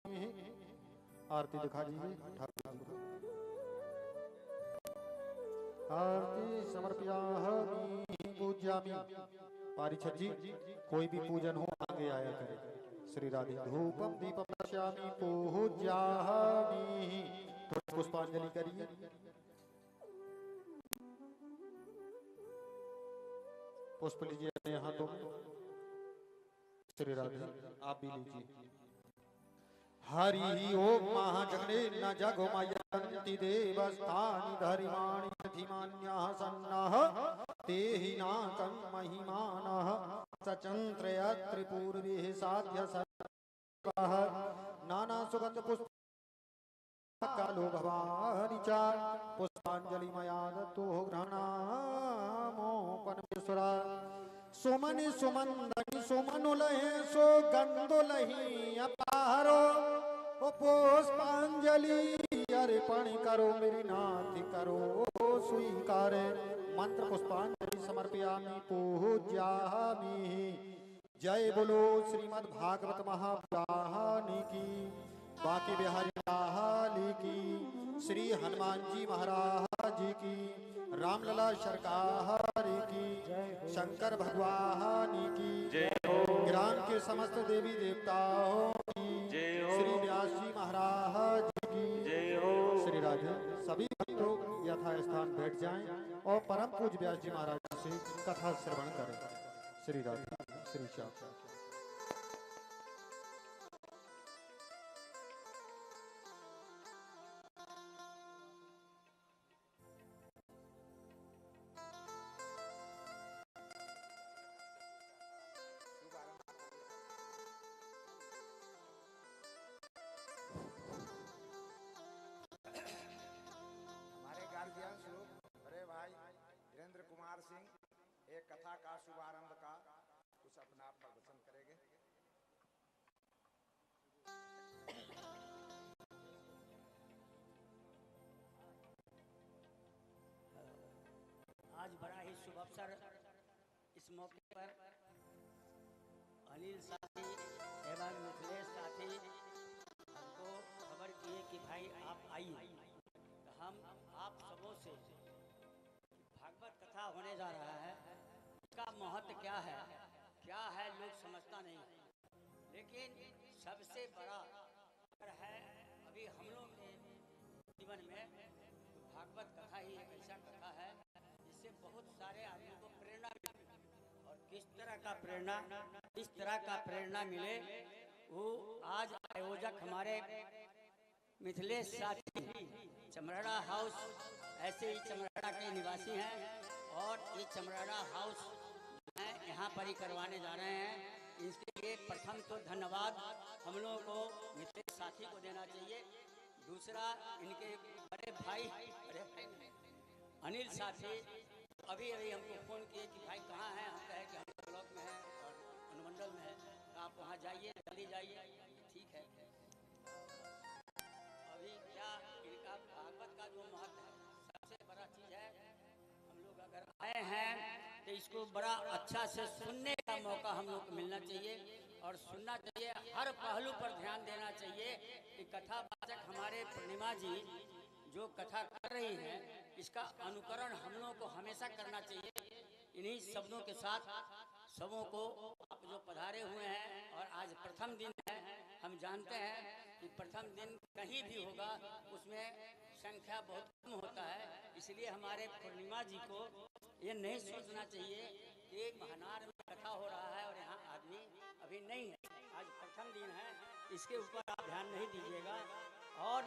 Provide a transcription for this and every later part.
आरती दिखा दीजिए ठाकुर जी को। आरती समर्पयामि पूज्यामि। पारिछद जी कोई भी पूजन हो आगे आया करे। श्री राधे धूपम दीपम दर्शयामि पूज्यामि। थोड़ी पुष्पांजलि करिए। पुष्प लीजिए अपने हाथों में। श्री राधे आप भी लीजिए। हरि ओम महाजगने न जगो मयंति देवस्थानि धरिमाणि धीमान्यः सन्नः तेहि नाकं महिमानः सचंत्रयत्रि पूर्वे साध्य सर्वः नाना सुगंध पुष्प कालो भवानि च पुष्पांजलि मया दत्तो गृह्णामोपनमेश्वरा। सुमन सुमंदनि सुमनुलहे सो गंधुलहि अपारो पुष्पांजलि अर्पण करो मेरी नाथ करो स्वीकार। मंत्र पुष्पांजलि समर्पयामि पूज्यामि। जय बोलो श्रीमद् भागवत महापुराण की। बांके बिहारी लाल की। श्री हनुमान जी महाराज की। रामलला सरकार की। शंकर भगवान की जय हो। ग्राम के समस्त देवी देवताओं की जय हो। श्री व्यास जी महाराज की जय हो। श्री राधे सभी भक्तों यथा स्थान बैठ जाएं और परम पूज्य व्यास जी महाराज से कथा श्रवण करें। श्री राधे श्री श्याम। बड़े भाई वीरेंद्र कुमार सिंह एक कथा का शुभारंभ का कुछ अपना प्रवचन करेंगे। आज बड़ा ही शुभ अवसर इस मौके पर अनिल साथी एवं मिथिलेश साथी हमको खबर किए कि भाई आप आइए। तो हम आप सबों से भागवत कथा होने जा रहा है, इसका महत्व क्या है लोग समझता नहीं, लेकिन सबसे बड़ा है अभी हम लोग के जीवन में तो भागवत कथा ही एक ऐसा कथा है जिससे बहुत सारे आदमी को प्रेरणा मिले। और किस तरह का प्रेरणा मिले वो आज आयोजक हमारे मिथिलेश साथी चमराड़ा हाउस ऐसे ही चमराड़ा के निवासी हैं और ये चमराड़ा हाउस यहाँ पर ही करवाने जा रहे हैं। इसके लिए प्रथम तो धन्यवाद हम लोगों को मिथिलेश साथी को देना चाहिए। दूसरा इनके बड़े भाई अनिल साथी अभी हमको फ़ोन किए कि भाई कहाँ हैं। हम कहे कि हम ब्लॉक में हैं और अनुमंडल में है, तो आप वहाँ जाइए, जल्दी जाइए। ठीक है। अभी क्या इनका भागवत का जो महत्व है सबसे बड़ा चीज़ है, हम लोग अगर आए हैं तो इसको बड़ा अच्छा से सुनने का मौका हम लोग को मिलना चाहिए और सुनना चाहिए। हर पहलू पर ध्यान देना चाहिए कि कथावाचक हमारे पूर्णिमा जी जो कथा कर रही हैं इसका अनुकरण हम लोगों को हमेशा करना चाहिए। इन्हीं शब्दों के साथ सबों को आप जो पधारे हुए हैं और आज प्रथम दिन है, हम जानते हैं कि प्रथम दिन कहीं भी होगा उसमें संख्या बहुत कम होता है, इसलिए हमारे पूर्णिमा जी को ये नहीं सोचना चाहिए कि महानार में कथा हो रहा है और यहाँ आदमी अभी नहीं है। आज प्रथम दिन है, इसके ऊपर आप ध्यान नहीं दीजिएगा। और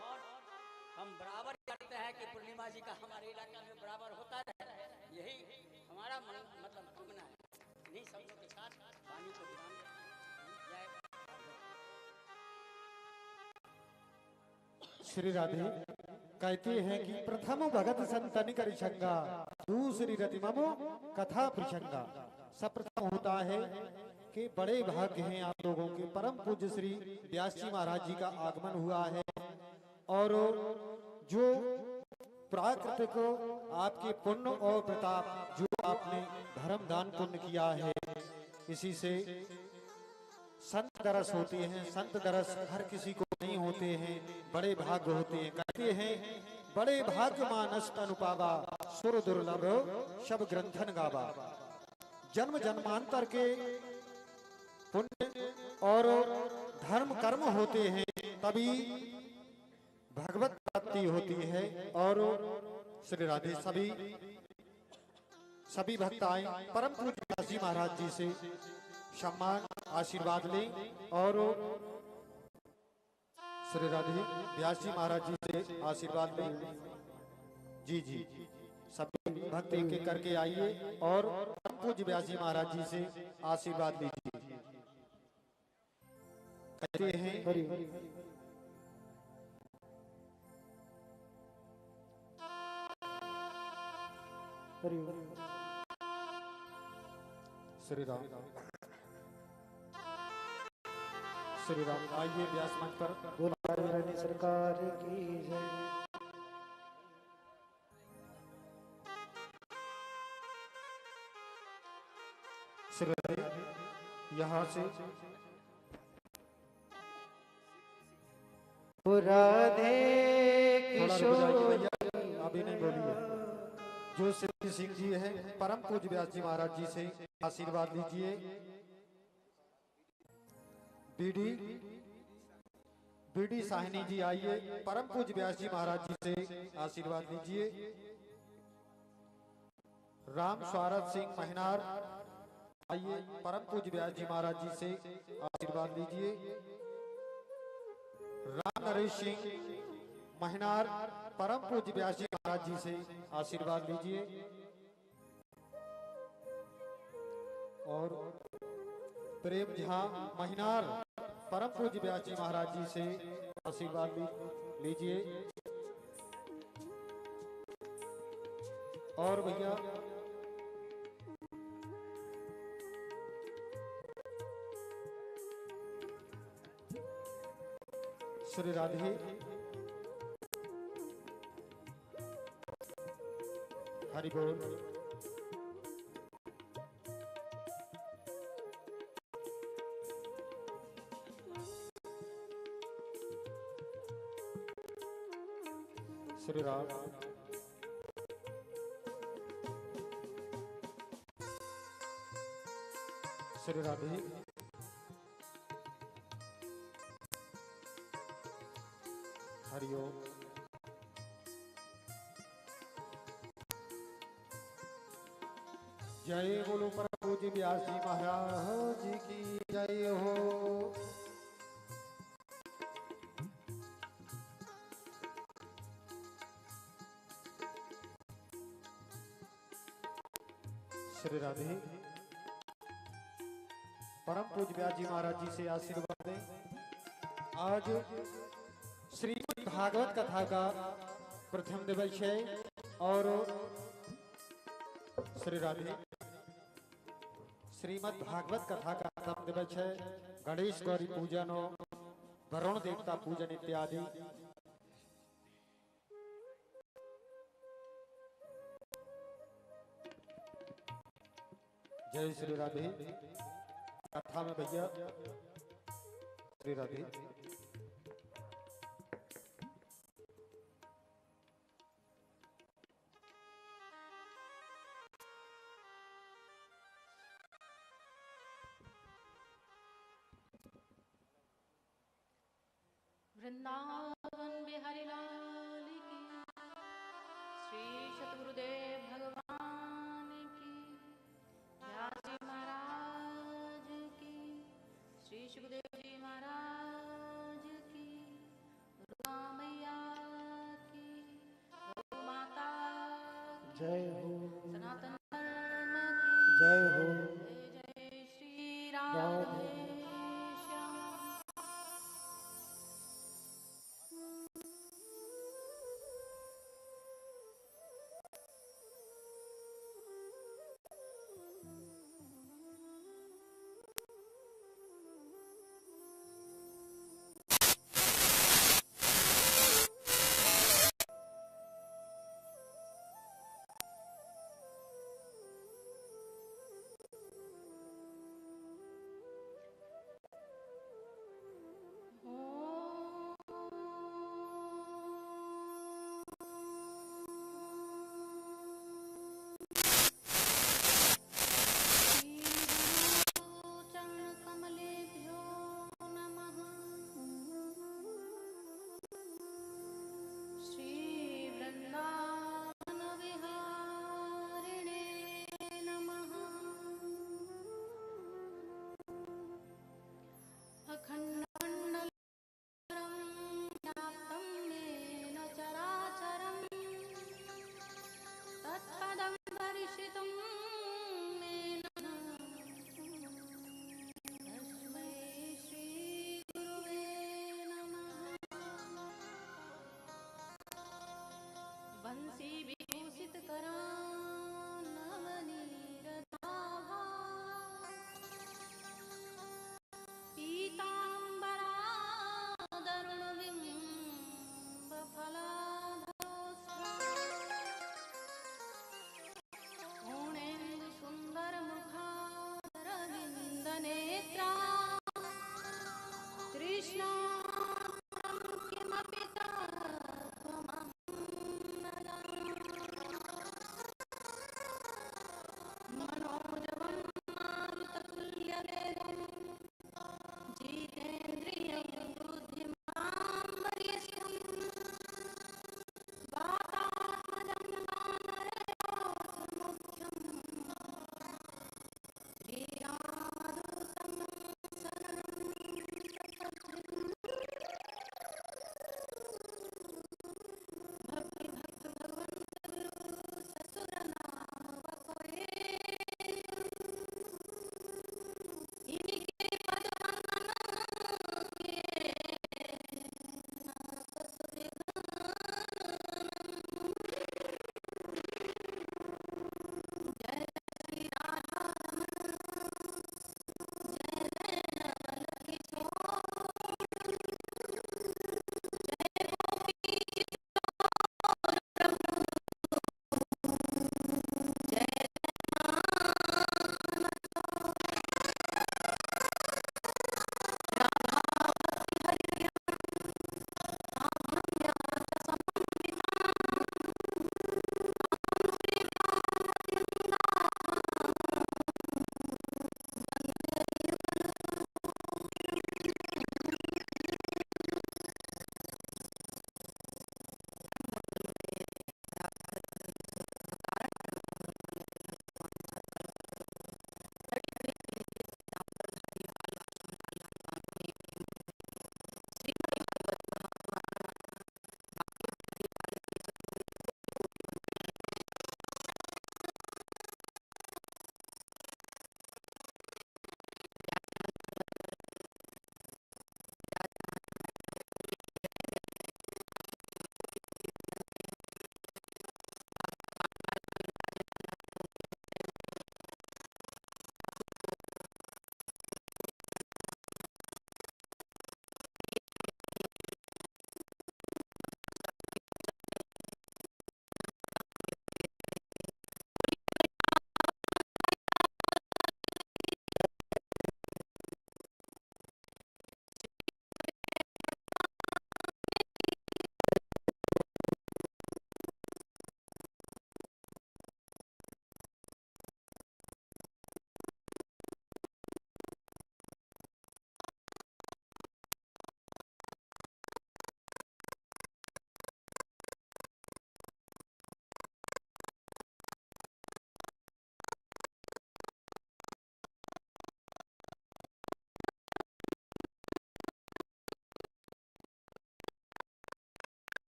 हम बराबर करते हैं कि पूर्णिमा जी का हमारे इलाका में बराबर होता रहे, यही हमारा मतलब कामना है। इन्हीं शब्दों के साथ वाणी को ध्यान जय। श्री राधे कहते हैं कि प्रथम भगत संतन कर शंगा दूसरी रति ममो कथा प्रसंगा। सप्रथम होता है कि बड़े भाग्य हैं आप लोगों के, परम पूज्य श्री व्यास जी महाराज जी का आगमन हुआ है और जो प्राकृतिक आपके पुण्य और प्रताप जो आपने धर्म दान पुण्य किया है, इसी से संत दरस होते हैं, संत दरस हर किसी को नहीं होते हैं, बड़े भाग्य होते हैं। कहते हैं बड़े भाग्य मानस तनु पावा, सुर दुर्लभ शब ग्रंथन गावा। जन्म जन्मांतर के पुण्य और धर्म कर्म होते हैं, तभी भगवत प्राप्ति होती है। और श्री राधे सभी भक्त आए परम पूज्य व्यास जी महाराज जी से सम्मान आशीर्वाद लें और श्री राधे व्यास जी महाराज जी से आशीर्वाद लें। जी जी, सभी भक्त एक एक करके आइए और परम पूज्य व्यास जी महाराज जी से आशीर्वाद लीजिए। कहते हैं श्री राम श्री राम। आइए व्यास मंच पर। बोलो सरकार की जय। श्री राधे यहाँ से राधे किशोर, अभी नहीं बोलिए। जो श्री सिंह जी है परम पूज्य व्यास जी महाराज जी से आशीर्वाद लीजिए। बीडी साहिनी जी आइए, परम पूज्य व्यास जी महाराज जी से आशीर्वाद लीजिए। राम स्वारथ सिंह महिनार आइए, परम पूज्य व्यास जी महाराज जी से आशीर्वाद लीजिए। राम नरेश सिंह महिनार, परम पूज्य व्यास जी महाराज जी से आशीर्वाद लीजिए। और प्रेम झा महिनार, परम पूज्य व्यास जी महाराज जी से आशीर्वाद लीजिए। और भैया श्री राधे हरि बोल। श्री राम श्री राधे हरि ओम। जय बोलो परम पूज्य व्यास जी महाराज जी की जय हो। श्री राधे परम पूज्य व्यास जी महाराज जी से आशीर्वाद दें। आज श्रीमद् भागवत कथा का प्रथम दिवस है और श्री राधे श्रीमद् भागवत कथा का प्रथम दिवस है। गणेश गौरी पूजन और वरुण देवता पूजन इत्यादि। जय श्री राधे। कथा में भैया श्री राधे वृंदावन बिहारी लाल की, श्री सतगुरुदेव भगवान की, व्यास जी महाराज की, श्री सुखदेव जी महाराज की, दुर्गा मैया की, गौ माता की, जय हो सनातन धर्म की जय हो। जय जय श्री राधे श्याम।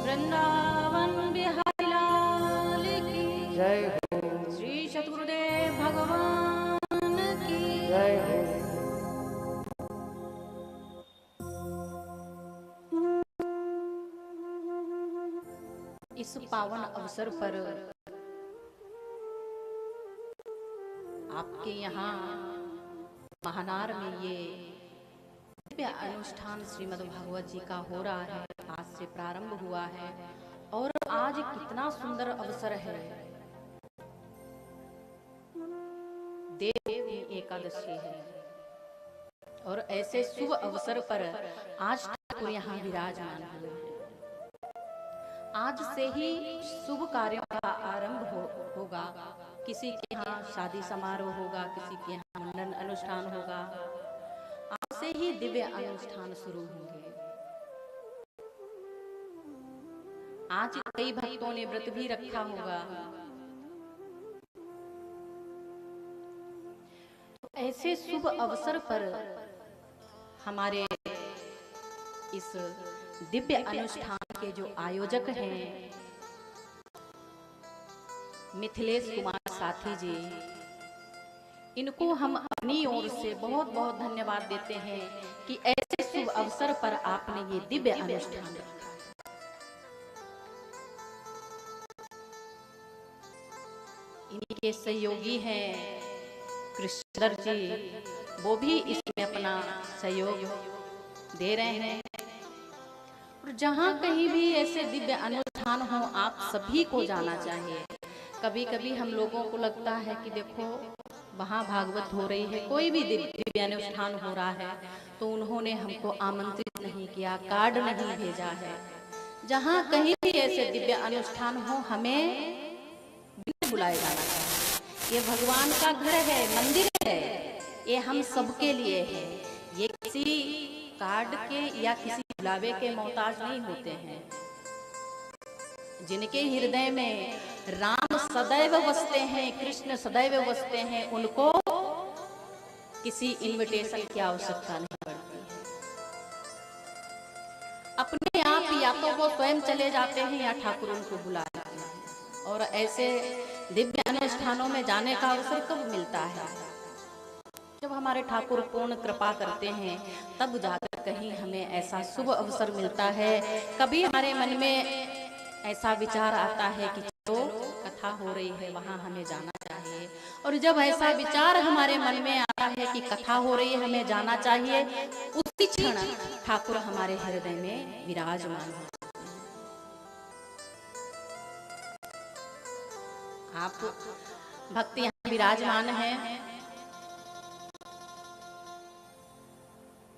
वृंदावन बिहारी लाल की जय हो श्री सतगुरुदेव भगवान की जय हो। इस पावन अवसर पर आपके यहाँ महानार में ये दिव्य अनुष्ठान श्रीमद् भागवत जी का हो रहा है। आज से प्रारंभ हुआ है और आज कितना सुंदर अवसर है। देव एकादशी है और ऐसे शुभ अवसर पर आज ठाकुर यहाँ विराजमान हैं। आज से ही शुभ कार्यों का आरंभ होगा। किसी के यहाँ शादी समारोह होगा, किसी के यहाँ मुंडन अनुष्ठान होगा। आज से ही दिव्य अनुष्ठान शुरू होंगे। आज कई भक्तों ने व्रत भी रखा होगा। तो ऐसे शुभ अवसर पर हमारे इस दिव्य अनुष्ठान के जो आयोजक हैं मिथिलेश कुमार साथी जी, इनको हम अपनी ओर से बहुत बहुत धन्यवाद देते हैं कि ऐसे शुभ अवसर पर आपने ये दिव्य अनुष्ठान रखा। इनके सहयोगी हैं कृष्णधर जी, वो भी इसमें अपना सहयोग दे रहे हैं। और जहाँ कहीं भी ऐसे दिव्य अनुष्ठान हो, आप सभी को जाना चाहिए। कभी कभी हम लोगों को लगता है कि देखो वहाँ भागवत हो रही है, कोई भी दिव्य अनुष्ठान हो रहा है, तो उन्होंने हमको आमंत्रित नहीं किया, कार्ड नहीं भेजा है। जहाँ कहीं भी ऐसे दिव्य अनुष्ठान हो, हमें बिना बुलाए जाना चाहिए। ये भगवान का घर है, मंदिर है, ये हम सबके लिए है। ये किसी कार्ड के या किसी बुलावे के मोहताज नहीं होते हैं। जिनके हृदय में राम सदैव बसते हैं, कृष्ण सदैव बसते हैं, उनको किसी इनविटेशन की आवश्यकता नहीं पड़ती है। अपने आप या तो वो स्वयं चले जाते हैं या ठाकुर उनको बुला लेते हैं। और ऐसे दिव्य अनुष्ठानों में जाने का अवसर कब मिलता है? जब हमारे ठाकुर पूर्ण कृपा करते हैं, तब जाकर कहीं हमें ऐसा शुभ अवसर मिलता है। कभी हमारे मन में ऐसा विचार आता है कि चलो कथा हो रही है, वहाँ हमें जाना चाहिए। और जब ऐसा विचार हमारे मन में आता है कि कथा हो रही है, हमें जाना चाहिए, उसी क्षण ठाकुर हमारे हृदय में विराजमान हो जाते हैं। आप भक्त यहाँ विराजमान हैं।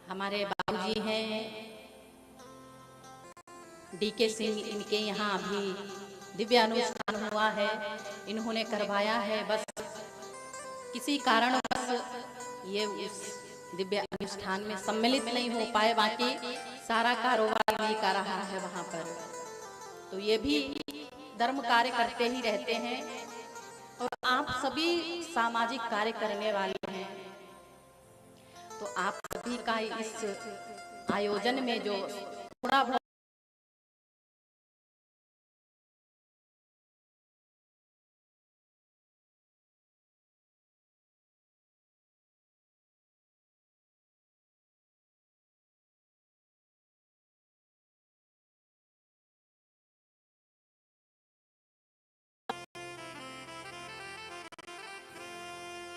हमारे बाबूजी हैं डीके सिंह, इनके यहाँ अभी दिव्य अनुष्ठान हुआ है, इन्होंने करवाया है। बस किसी कारणवश ये उस दिव्य अनुष्ठान में सम्मिलित नहीं हो पाए, बाकी सारा कारोबार नहीं कर रहा है वहाँ पर। तो ये भी धर्म कार्य करते ही रहते हैं और आप सभी सामाजिक कार्य करने वाले हैं। तो आप सभी का इस आयोजन में जो थोड़ा बहुत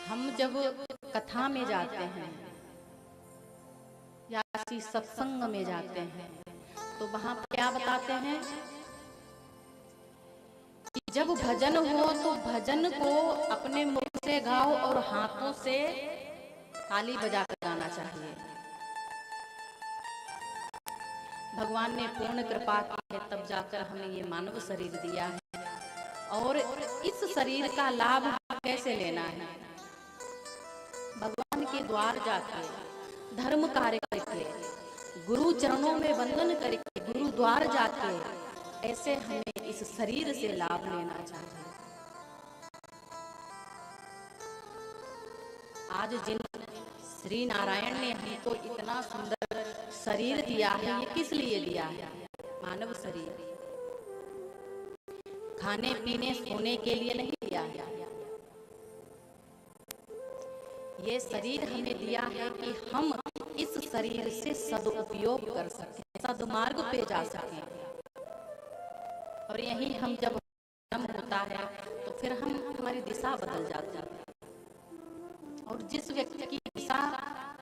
हम जब कथा में जाते हैं या किसी सत्संग में जाते हैं, तो वहां क्या बताते हैं जब भजन हो तो भजन को अपने मुख से गाओ और हाथों से ताली बजाकर गाना चाहिए। भगवान ने पूर्ण कृपा की है, तब जाकर हमें ये मानव शरीर दिया है। और इस शरीर का लाभ कैसे लेना है? भगवान के द्वार जाके, धर्म कार्य करके, गुरु चरणों में वंदन करके, गुरु द्वार जाके, ऐसे हमें इस शरीर से लाभ लेना चाहिए। आज जिन श्री नारायण ने हमको इतना सुंदर शरीर दिया है, ये किस लिए दिया है? मानव शरीर खाने पीने सोने के लिए नहीं दिया है। ये शरीर हमें दिया है कि हम इस शरीर से सदुपयोग कर सकें, सदमार्ग पे जा सकें। और यही हम जब जन्म होता है तो फिर हमारी दिशा बदल जाती है। और जिस व्यक्ति की दिशा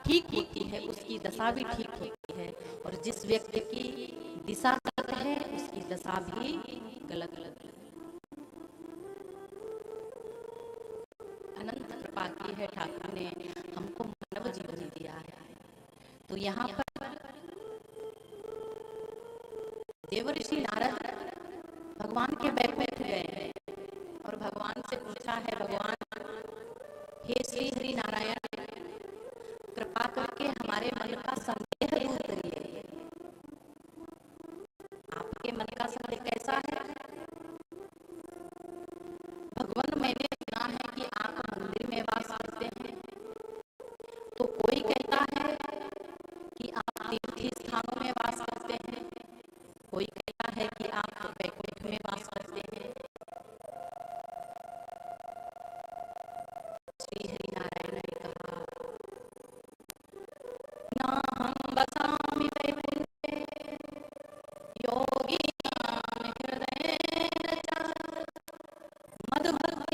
ठीक होती है उसकी दशा भी ठीक होती है, और जिस व्यक्ति की दिशा गलत है उसकी दशा भी गलत है। अनंत कृपा की है ठाकुर ने हमको मानव जीवन दिया है। तो यहाँ पर देवर्षि नारद भगवान के बैठ गए और भगवान से पूछा है, भगवान हे श्री हरि नारायण, कृपा करके हमारे मन का संदेह दूर करिए। आपके मन का संदेह कैसा है? भगवान, मैंने सुना है कि आप मंदिर में वास करते हैं, तो कोई कहता है कि आप तीर्थ स्थानों में वास करते हैं, कोई कहता है कि आप वैकुंठ में वास करते हैं। श्री हरि नारायण ने कहा, ना हम बसामि वैकुंठे योगिनां हृदयेन च मद्भक्तानां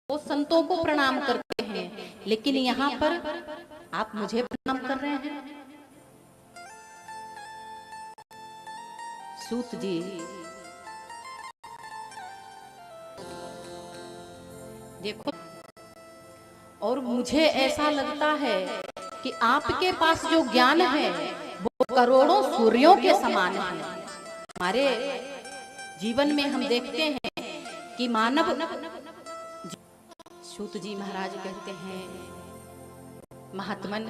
वो संतों को प्रणाम करते हैं, लेकिन यहाँ पर आप मुझे प्रणाम कर रहे हैं। सूत जी, देखो, और मुझे ऐसा लगता है कि आपके पास जो ज्ञान है वो करोड़ों सूर्यों के समान है। हमारे जीवन में हम देखते हैं कि मानव, सूत जी महाराज कहते हैं, महात्मन,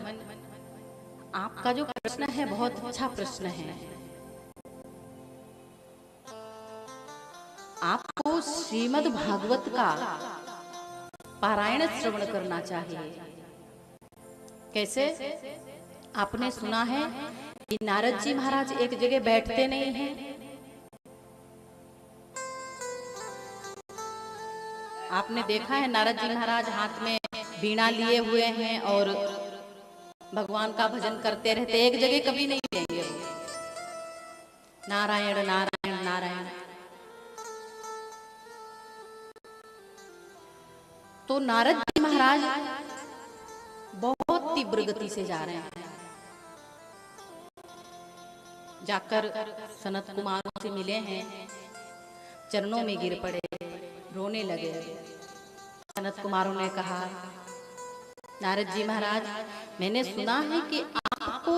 आपका जो प्रश्न है बहुत अच्छा प्रश्न है। आपको श्रीमद् भागवत का पारायण श्रवण करना चाहिए। कैसे? आपने सुना है कि नारद जी महाराज एक जगह बैठते नहीं हैं। आपने देखा है नारद जी महाराज हाथ में वीणा लिए हुए हैं और भगवान का भजन करते रहते, एक जगह कभी नहीं मिलेंगे। नारायण नारायण नारायण। तो नारद जी महाराज बहुत तीव्र गति से जा रहे हैं। जाकर सनत कुमारों से मिले हैं, चरणों में गिर पड़े, रोने लगे। सनत कुमारों ने कहा, नारद जी महाराज, मैंने सुना है कि आपको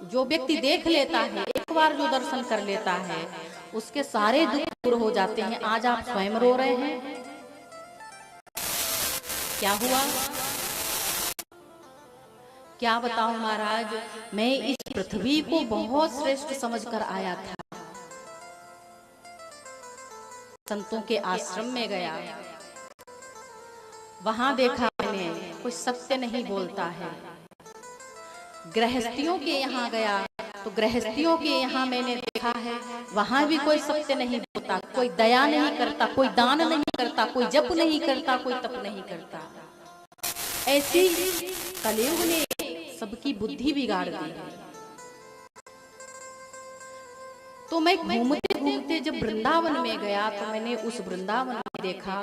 जो व्यक्ति देख लेता है, एक बार जो दर्शन कर लेता है, उसके सारे दुख दूर हो जाते हैं। आज आप स्वयं रो रहे हैं, क्या हुआ? क्या बताऊं महाराज, मैं इस पृथ्वी को बहुत श्रेष्ठ समझकर आया था। संतों के आश्रम में गया, वहां देखा मैंने कोई सत्य नहीं बोलता है। गृहस्थियों के यहाँ गया तो गृहस्थियों के यहाँ मैंने देखा है, वहां भी कोई सत्य नहीं बोलता, कोई दया नहीं करता, कोई दान नहीं करता, कोई जप नहीं करता, कोई तप नहीं करता। ऐसी कलयुग ने सबकी बुद्धि बिगाड़ दी है। तो मैं घूमते घूमते जब वृंदावन में गया तो मैंने उस वृंदावन में देखा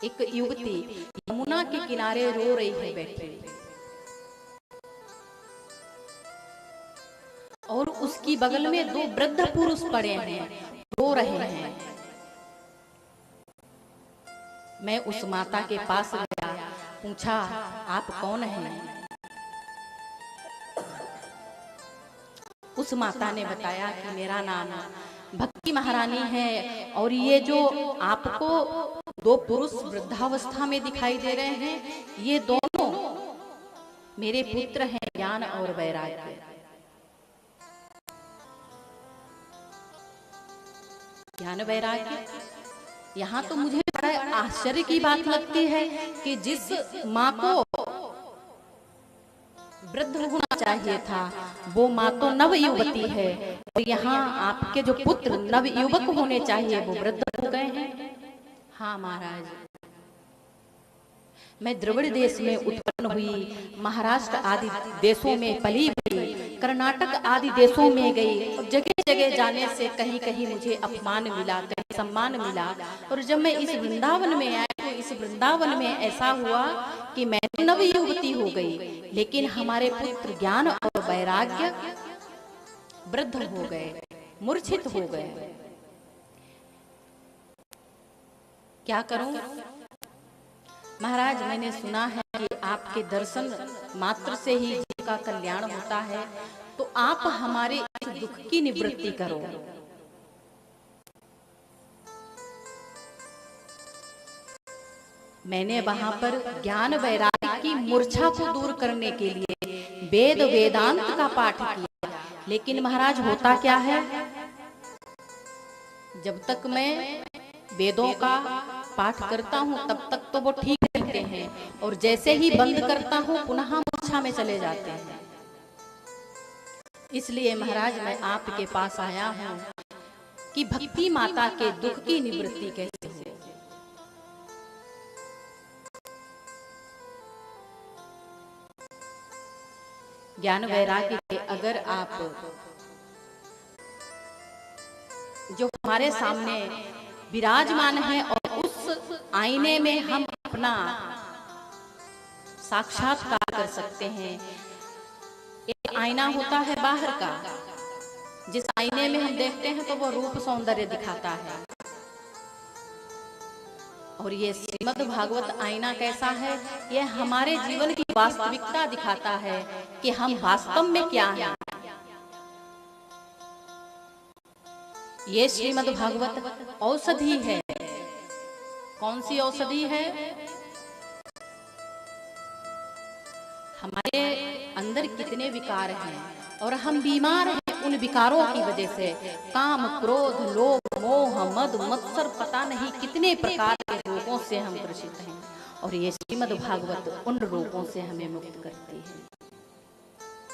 एक युवती यमुना के किनारे रो रही है बैठी, और उसकी बगल में दो वृद्ध पुरुष पड़े हैं, रो रहे हैं। मैं उस माता के पास गया, पूछा, आप कौन हैं? उस माता ने बताया कि मेरा नाम भक्ति महारानी है, और ये जो आपको दो पुरुष वृद्धावस्था में दिखाई दे रहे हैं, ये दोनों मेरे पुत्र हैं, ज्ञान और वैराग्य। ज्ञान वैराग्य, यहाँ तो मुझे बड़ा आश्चर्य की बात लगती है कि जिस माँ को वृद्ध होना चाहिए था, वो माँ तो नव युवती है, और यहाँ आपके जो पुत्र नव युवक होने चाहिए वो वृद्ध हो गए हैं। हाँ महाराज, मैं द्रविड़ देश में उत्पन्न हुई, महाराष्ट्र आदि देशों में पली बड़ी, कर्नाटक आदि देशों में गई, और जगह जगह जाने से कहीं कहीं मुझे अपमान मिला, कहीं सम्मान मिला। और जब मैं इस वृंदावन में आई तो इस वृंदावन में ऐसा हुआ कि मैं तो नव युवती हो गई, लेकिन हमारे पुत्र ज्ञान और वैराग्य वृद्ध हो गए, मूर्छित हो गए। क्या करूं महाराज? मैंने सुना है कि आपके दर्शन मात्र से ही जीव का कल्याण होता है, तो आप हमारे इस दुख की निवृत्ति करो। मैंने वहां पर ज्ञान वैराग्य की मूर्छा को दूर करने के लिए वेद वेदांत का पाठ किया, लेकिन महाराज होता क्या है, जब तक मैं वेदों का पाठ करता हूँ तब तक तो वो ठीक रहते हैं, और जैसे ही बंद करता हूँ पुनः मूर्छा में चले जाते हैं। इसलिए महाराज मैं आपके पास आया हूँ कि भक्ति माता के दुख की निवृत्ति कैसे हो। ज्ञान वैराग्य के अगर आप जो हमारे सामने विराजमान है और उस आईने में हम अपना साक्षात्कार कर सकते हैं। एक आईना होता है बाहर का, जिस आईने में हम देखते हैं तो वो रूप सौंदर्य दिखाता है, और ये श्रीमद् भागवत आईना कैसा है? ये हमारे जीवन की वास्तविकता दिखाता है कि हम वास्तव में क्या हैं। ये श्रीमद् भागवत औषधि है। कौन सी औषधि है? हमारे अंदर कितने विकार हैं और हम बीमार हैं उन विकारों की वजह से। काम, क्रोध, लोभ, मोह, मद, मत्सर, पता नहीं कितने प्रकार के रोगों से हम ग्रसित हैं, और ये श्रीमद् भागवत उन रोगों से हमें मुक्त करती है।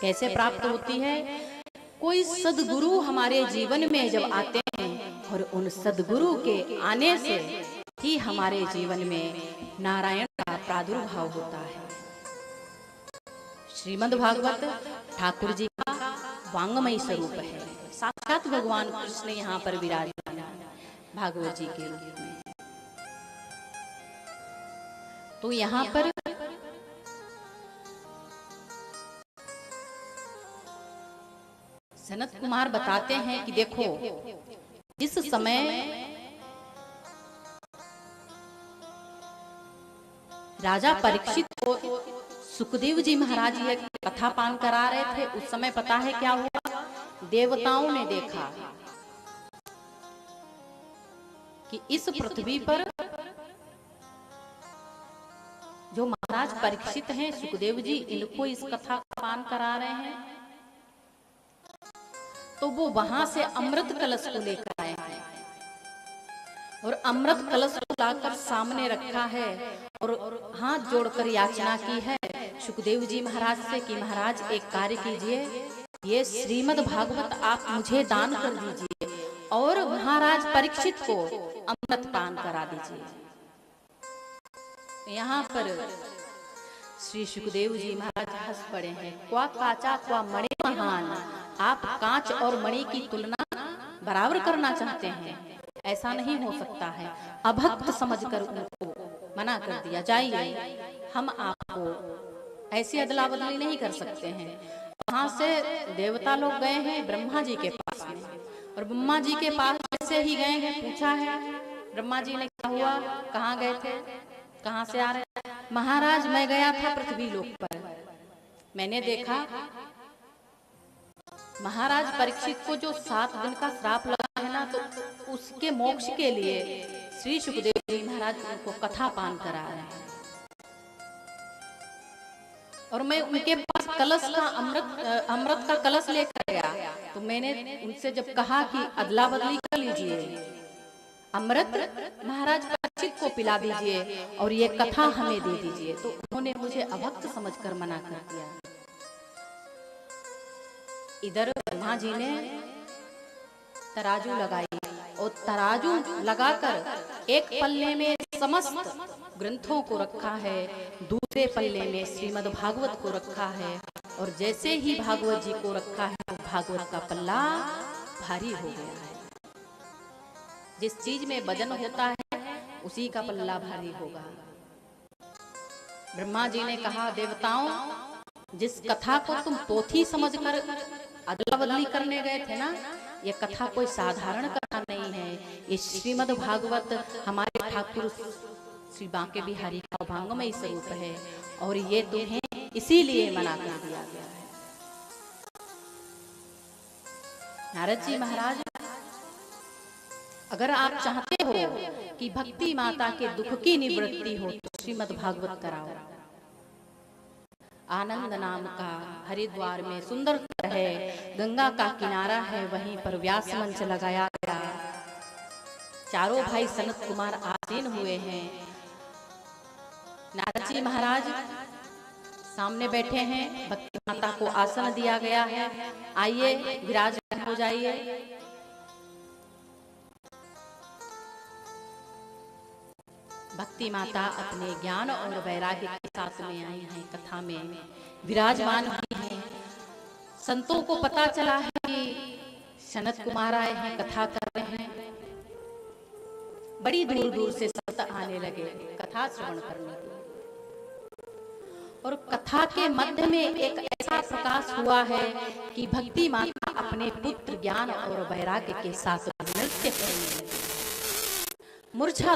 कैसे प्राप्त होती है? कोई सद्गुरु हमारे जीवन में जब आते हैं, और उन सद्गुरु के आने से ही हमारे जीवन में नारायण का प्रादुर्भाव होता है। श्रीमद् भागवत ठाकुर जी का वांगमयी स्वरूप है। साक्षात भगवान कृष्ण यहाँ पर विराजमान है भागवत जी के रूप में। तो यहाँ पर सनत कुमार बताते हैं कि देखो, जिस समय राजा परीक्षित को सुखदेव जी महाराज ये कथा पान करा रहे थे, उस समय पता है क्या हुआ? देवताओं ने देखा कि इस पृथ्वी पर जो महाराज परीक्षित हैं, सुखदेव जी, इनको इस कथा का पान करा रहे हैं, तो वो वहां से अमृत कलश को लेकर आए हैं, और अमृत कलश को लाकर सामने रखा है, और हाथ जोड़कर याचना की है सुखदेव जी महाराज से कि महाराज एक कार्य कीजिए, ये श्रीमद् भागवत आप मुझे दान कर दीजिए और महाराज परीक्षित को अमृत पान करा दीजिए। यहाँ पर श्री सुखदेव जी महाराज हंस पड़े हैं। क्वा काचा क्वा मणि महान, आप कांच और मणि की तुलना बराबर करना चाहते हैं, ऐसा नहीं हो सकता है। अभक्त समझकर उनको मना कर दिया, जाइए, हम आपको ऐसी अदला बदली नहीं कर सकते हैं। वहां से देवता लोग गए हैं ब्रह्मा जी के पास में, और ब्रह्मा जी के पास जैसे ही गए हैं, पूछा है ब्रह्मा जी ने, क्या हुआ, कहाँ गए थे, कहाँ से आ रहे? महाराज मैं गया था पृथ्वी लोक पर, मैंने देखा महाराज परीक्षित को जो 7 दिन का श्राप लगा है ना, तो उसके मोक्ष के लिए श्री सुखदेव जी महाराज उनको कथा पान करा रहे हैं, और मैं उनके पास कलश का अमृत का कलश लेकर गया। तो मैंने उनसे जब कहा कि अदला बदली कर लीजिए, अमृत महाराज परीक्षित को पिला दीजिए और ये कथा हमें दे दीजिए, तो उन्होंने मुझे अभक्त समझकर मना कर दिया। इधर ब्रह्मा जी ने तराजू लगाई, और तराजू लगाकर एक पल्ले में समस्त ग्रंथों को रखा है, दूसरे पल्ले में श्रीमद् भागवत को रखा है, और जैसे ही भागवत जी को रखा है, तो भागवत का पल्ला भारी हो गया है। जिस चीज में वजन होता है उसी का पल्ला भारी होगा। ब्रह्मा जी ने कहा, देवताओं, जिस कथा को तुम पोथी समझकर अदला बदली करने गए थे ना, ये कथा कोई साधारण कथा नहीं है। ये श्रीमद् भागवत हमारे ठाकुर श्री बांके बिहारी का भांगमयी स्वरूप है, और ये तुम्हें इसीलिए मना कर दिया गया है। नारद जी महाराज, अगर आप चाहते हो कि भक्ति माता के दुख की निवृत्ति हो, तो श्रीमद् भागवत कराओ। आनंद नाम का हरिद्वार में सुंदर है, गंगा का किनारा है, वहीं पर व्यास मंच लगाया गया। चारों भाई सनत कुमार आसीन हुए हैं। नारद जी महाराज सामने बैठे हैं, भक्ति माता को आसन दिया गया है। आइए, विराजमान हो जाइए। भक्ति माता अपने ज्ञान और वैराग्य के साथ में आई हैं, कथा में विराजमान हुई हैं। संतों को पता चला है कि सनत कुमार आए हैं, कथा कर रहे हैं। बड़ी दूर दूर से सब संत आने लगे कथा श्रवण करने के लिए। और कथा के मध्य में एक ऐसा प्रकाश हुआ है कि भक्ति माता अपने पुत्र ज्ञान और वैराग्य के साथ नृत्य करने लगी। मूर्छा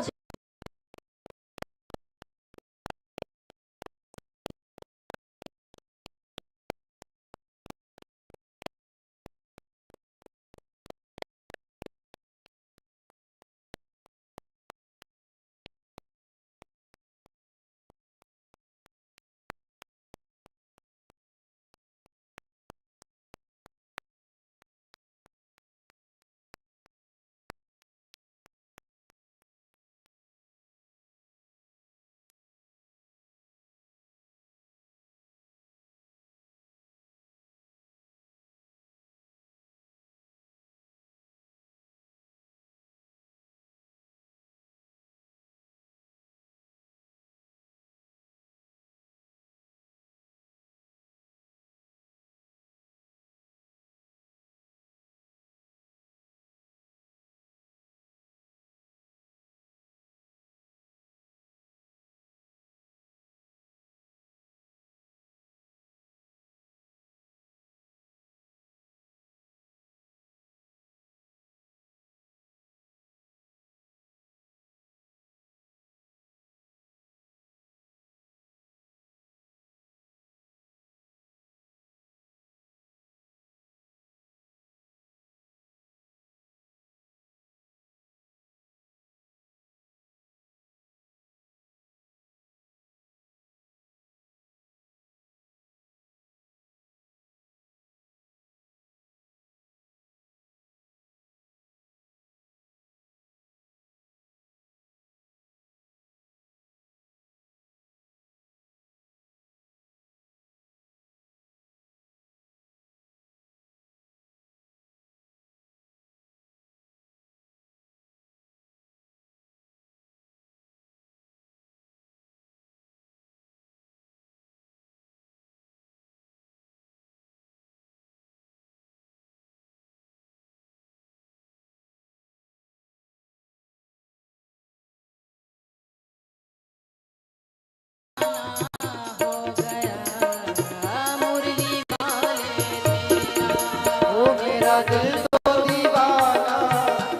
दिल तो दीवाना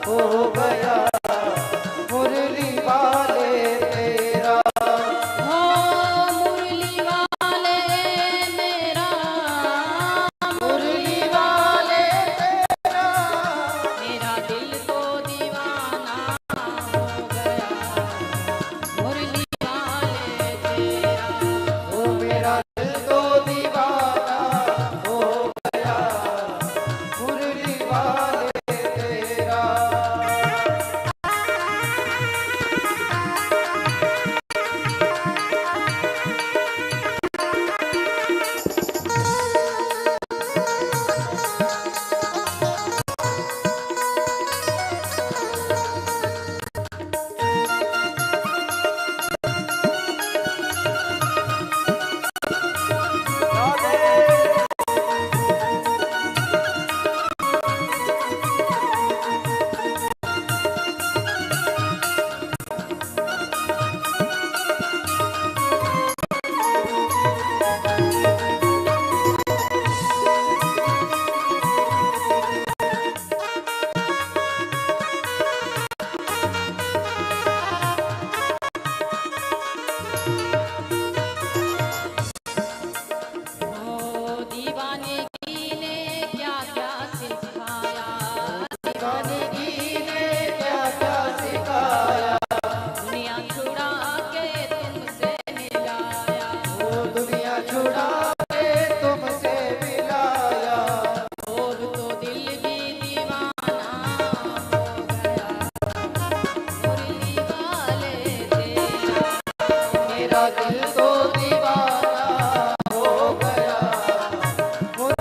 हो गया मुरली वाले तेरा। हो मुरली वाले मेरा, मुरली वाले तेरा, मेरा दिल तो दीवाना हो गया मुरली वाले तेरा। ओ मेरा दिल तो दीवाना हो गया मुरली वाले तेरा। ओ दीवानगी ने क्या क्या सिखाया, दीवानगी ने क्या क्या सिखाया, दुनिया छुड़ा के तुमसे मिलाया। ओ दुनिया छुड़ा के तुमसे मिलाया। और तो दिल भी दीवाना हो गया मुरली वाले तेरा। मेरा दिल तो दीवाना हो गया मुरली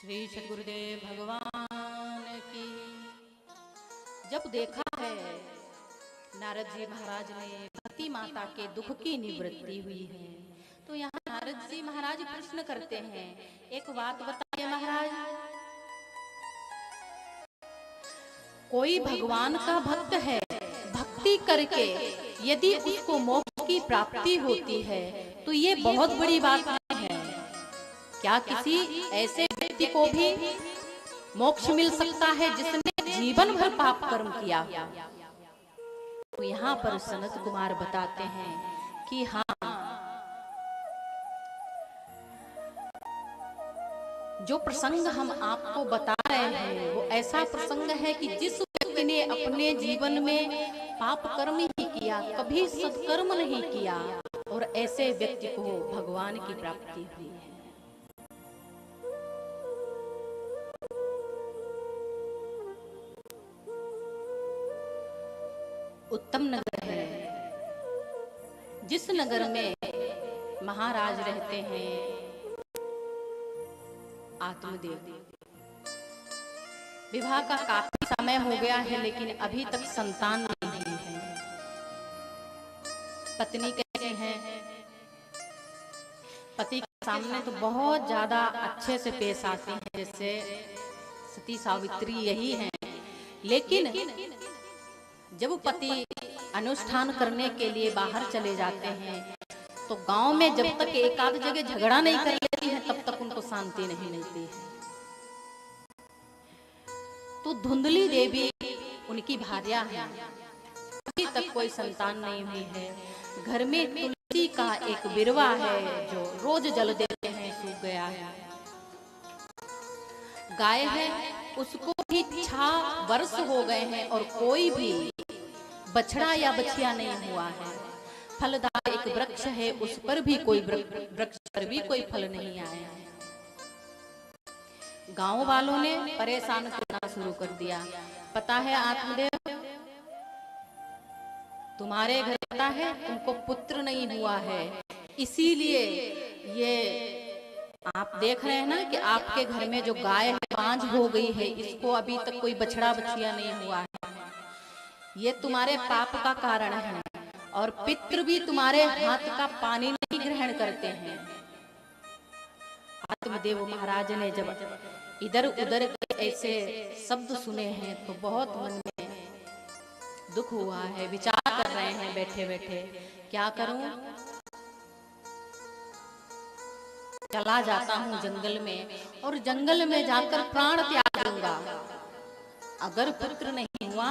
श्री सद्गुरुदेव भगवान की। जब देखा है नारद जी महाराज ने भक्ति माता के दुख की निवृत्ति हुई है, तो यहाँ नारद जी महाराज प्रश्न करते हैं, एक बात बताइए महाराज, कोई भगवान का भक्त है, भक्ति करके यदि उसको मोक्ष की प्राप्ति होती है तो ये बहुत बड़ी बात नहीं है। क्या किसी ऐसे व्यक्ति को भी मोक्ष मिल सकता है जिसने जीवन भर पाप कर्म किया? तो यहाँ पर सनत कुमार बताते हैं कि हाँ, जो प्रसंग हम आपको बता रहे हैं वो ऐसा प्रसंग है कि जिस व्यक्ति ने अपने जीवन में पाप कर्म ही किया, कभी सत्कर्म नहीं किया, और ऐसे व्यक्ति को भगवान की प्राप्ति हुई है। उत्तम नगर है, जिस नगर में महाराज रहते हैं आत्मदेव। विवाह का काफी समय हो गया है लेकिन अभी तक संतान नहीं हुई है। पत्नी कैसी है? पति के सामने तो बहुत ज्यादा अच्छे से पेश आती हैं, जैसे सती सावित्री यही है, लेकिन जब पति अनुष्ठान करने के लिए बाहर चले जाते हैं तो गांव में जब तक एक आध जगह झगड़ा नहीं कर लेती है तब तक उनको शांति नहीं मिलती है। तो धुंधली देवी उनकी भार्या है, अभी तक कोई संतान नहीं हुई है। घर में तुलसी का एक बिरवा है जो रोज जल देते हैं, सूख गया है। गाय है, उसको भी 6 वर्ष हो गए हैं और कोई भी बछड़ा या बछिया नहीं हुआ है। फलदार एक वृक्ष है, उस पर भी कोई वृक्ष पर भी कोई फल नहीं आया है। गांव वालों ने परेशान करना शुरू कर दिया। पता है आत्मदेव, तुम्हारे घर पता है तुमको पुत्र नहीं हुआ है, इसीलिए ये आप देख रहे हैं ना कि आपके घर में जो गाय है बांझ हो गई है, इसको अभी तक कोई बछड़ा बछिया नहीं हुआ है। ये तुम्हारे पाप का कारण है और पितृ भी तुम्हारे हाथ का पानी नहीं ग्रहण करते हैं। आत्मदेव महाराज ने जब इधर उधर के ऐसे शब्द सुने हैं तो बहुत मन में दुख हुआ है। विचार कर रहे हैं बैठे बैठे, क्या करूं? चला जाता हूं जंगल में और जंगल में जाकर प्राण त्याग दूंगा। अगर पुत्र नहीं हुआ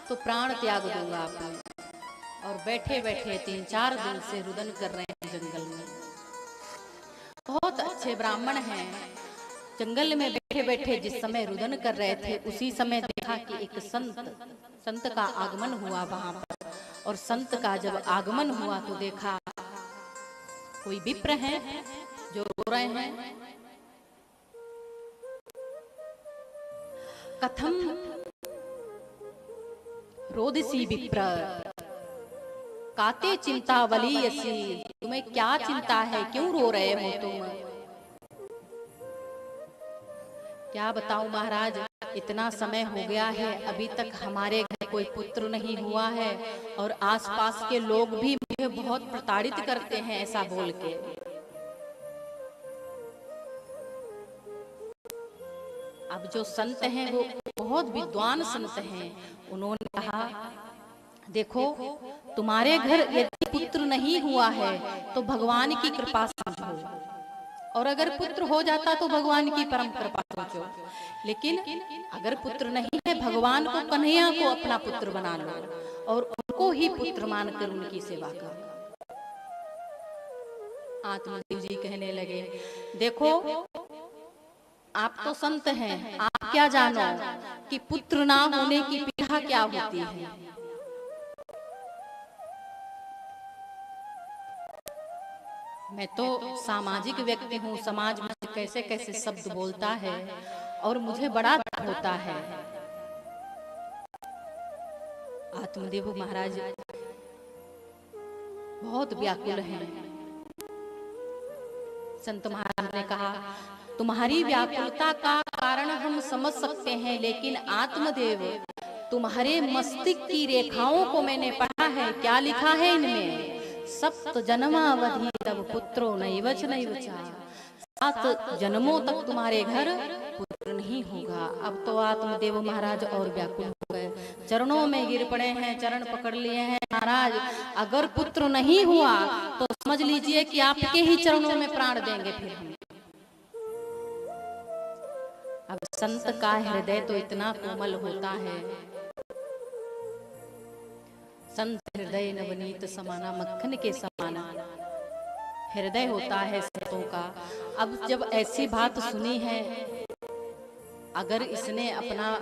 तो प्राण त्याग दूंगा अपने। और बैठे बैठे 3-4 दिन से रुदन कर रहे हैं जंगल में। बहुत अच्छे ब्राह्मण हैं। जंगल में बैठे बैठे जिस समय रुदन कर रहे थे उसी समय देखा कि एक संत का आगमन हुआ वहां पर। और संत का जब आगमन हुआ तो देखा कोई विप्र हैं जो रो रहे हैं। कथम रोदसी विप्र काते चिंता वलीयसी, तुम्हें क्या चिंता है, क्यों रो रहे हो तुम? क्या बताऊं महाराज, इतना समय हो गया है अभी तक हमारे घर कोई पुत्र नहीं हुआ है और आसपास के लोग भी मुझे बहुत प्रताड़ित करते हैं ऐसा बोल के। अब जो संत हैं वो बहुत विद्वान संत हैं, उन्होंने कहा देखो तुम्हारे घर यदि पुत्र नहीं हुआ है तो भगवान की कृपा समझो, और अगर पुत्र हो जाता तो भगवान की परम कृपा सोचो। लेकिन अगर पुत्र नहीं है, भगवान को कन्हैया को अपना पुत्र बना लो और उनको ही पुत्र मानकर उनकी सेवा करो। आत्मदेव जी कहने लगे देखो आप तो संत हैं, आप क्या जानो कि पुत्र ना होने की पीड़ा क्या होती है। मैं तो सामाजिक व्यक्ति हूँ, समाज में कैसे कैसे शब्द बोलता है और मुझे बड़ा दुख होता है। आत्मदेव महाराज बहुत व्याकुल हैं। संत महाराज ने कहा तुम्हारी व्याकुलता का कारण हम समझ सकते हैं, लेकिन आत्मदेव तुम्हारे मस्तिष्क की रेखाओं को मैंने पढ़ा है। क्या लिखा है इनमें? सप्त जन्मावधि तब पुत्रो नैवच नैवचा, 7 जन्मों तक तुम्हारे घर पुत्र नहीं होगा। अब तो आत्मदेव महाराज और व्याकुल हो गए, चरणों में गिर पड़े हैं, चरण पकड़ लिए हैं। महाराज अगर पुत्र नहीं हुआ तो समझ लीजिए कि आपके ही चरणों में प्राण देंगे फिर हम। अब संत का हृदय तो इतना कोमल होता है, संत हृदय नवनीत समाना, मक्खन के समाना हृदय होता है संतों का। अब जब ऐसी बात सुनी है, अगर इसने अपना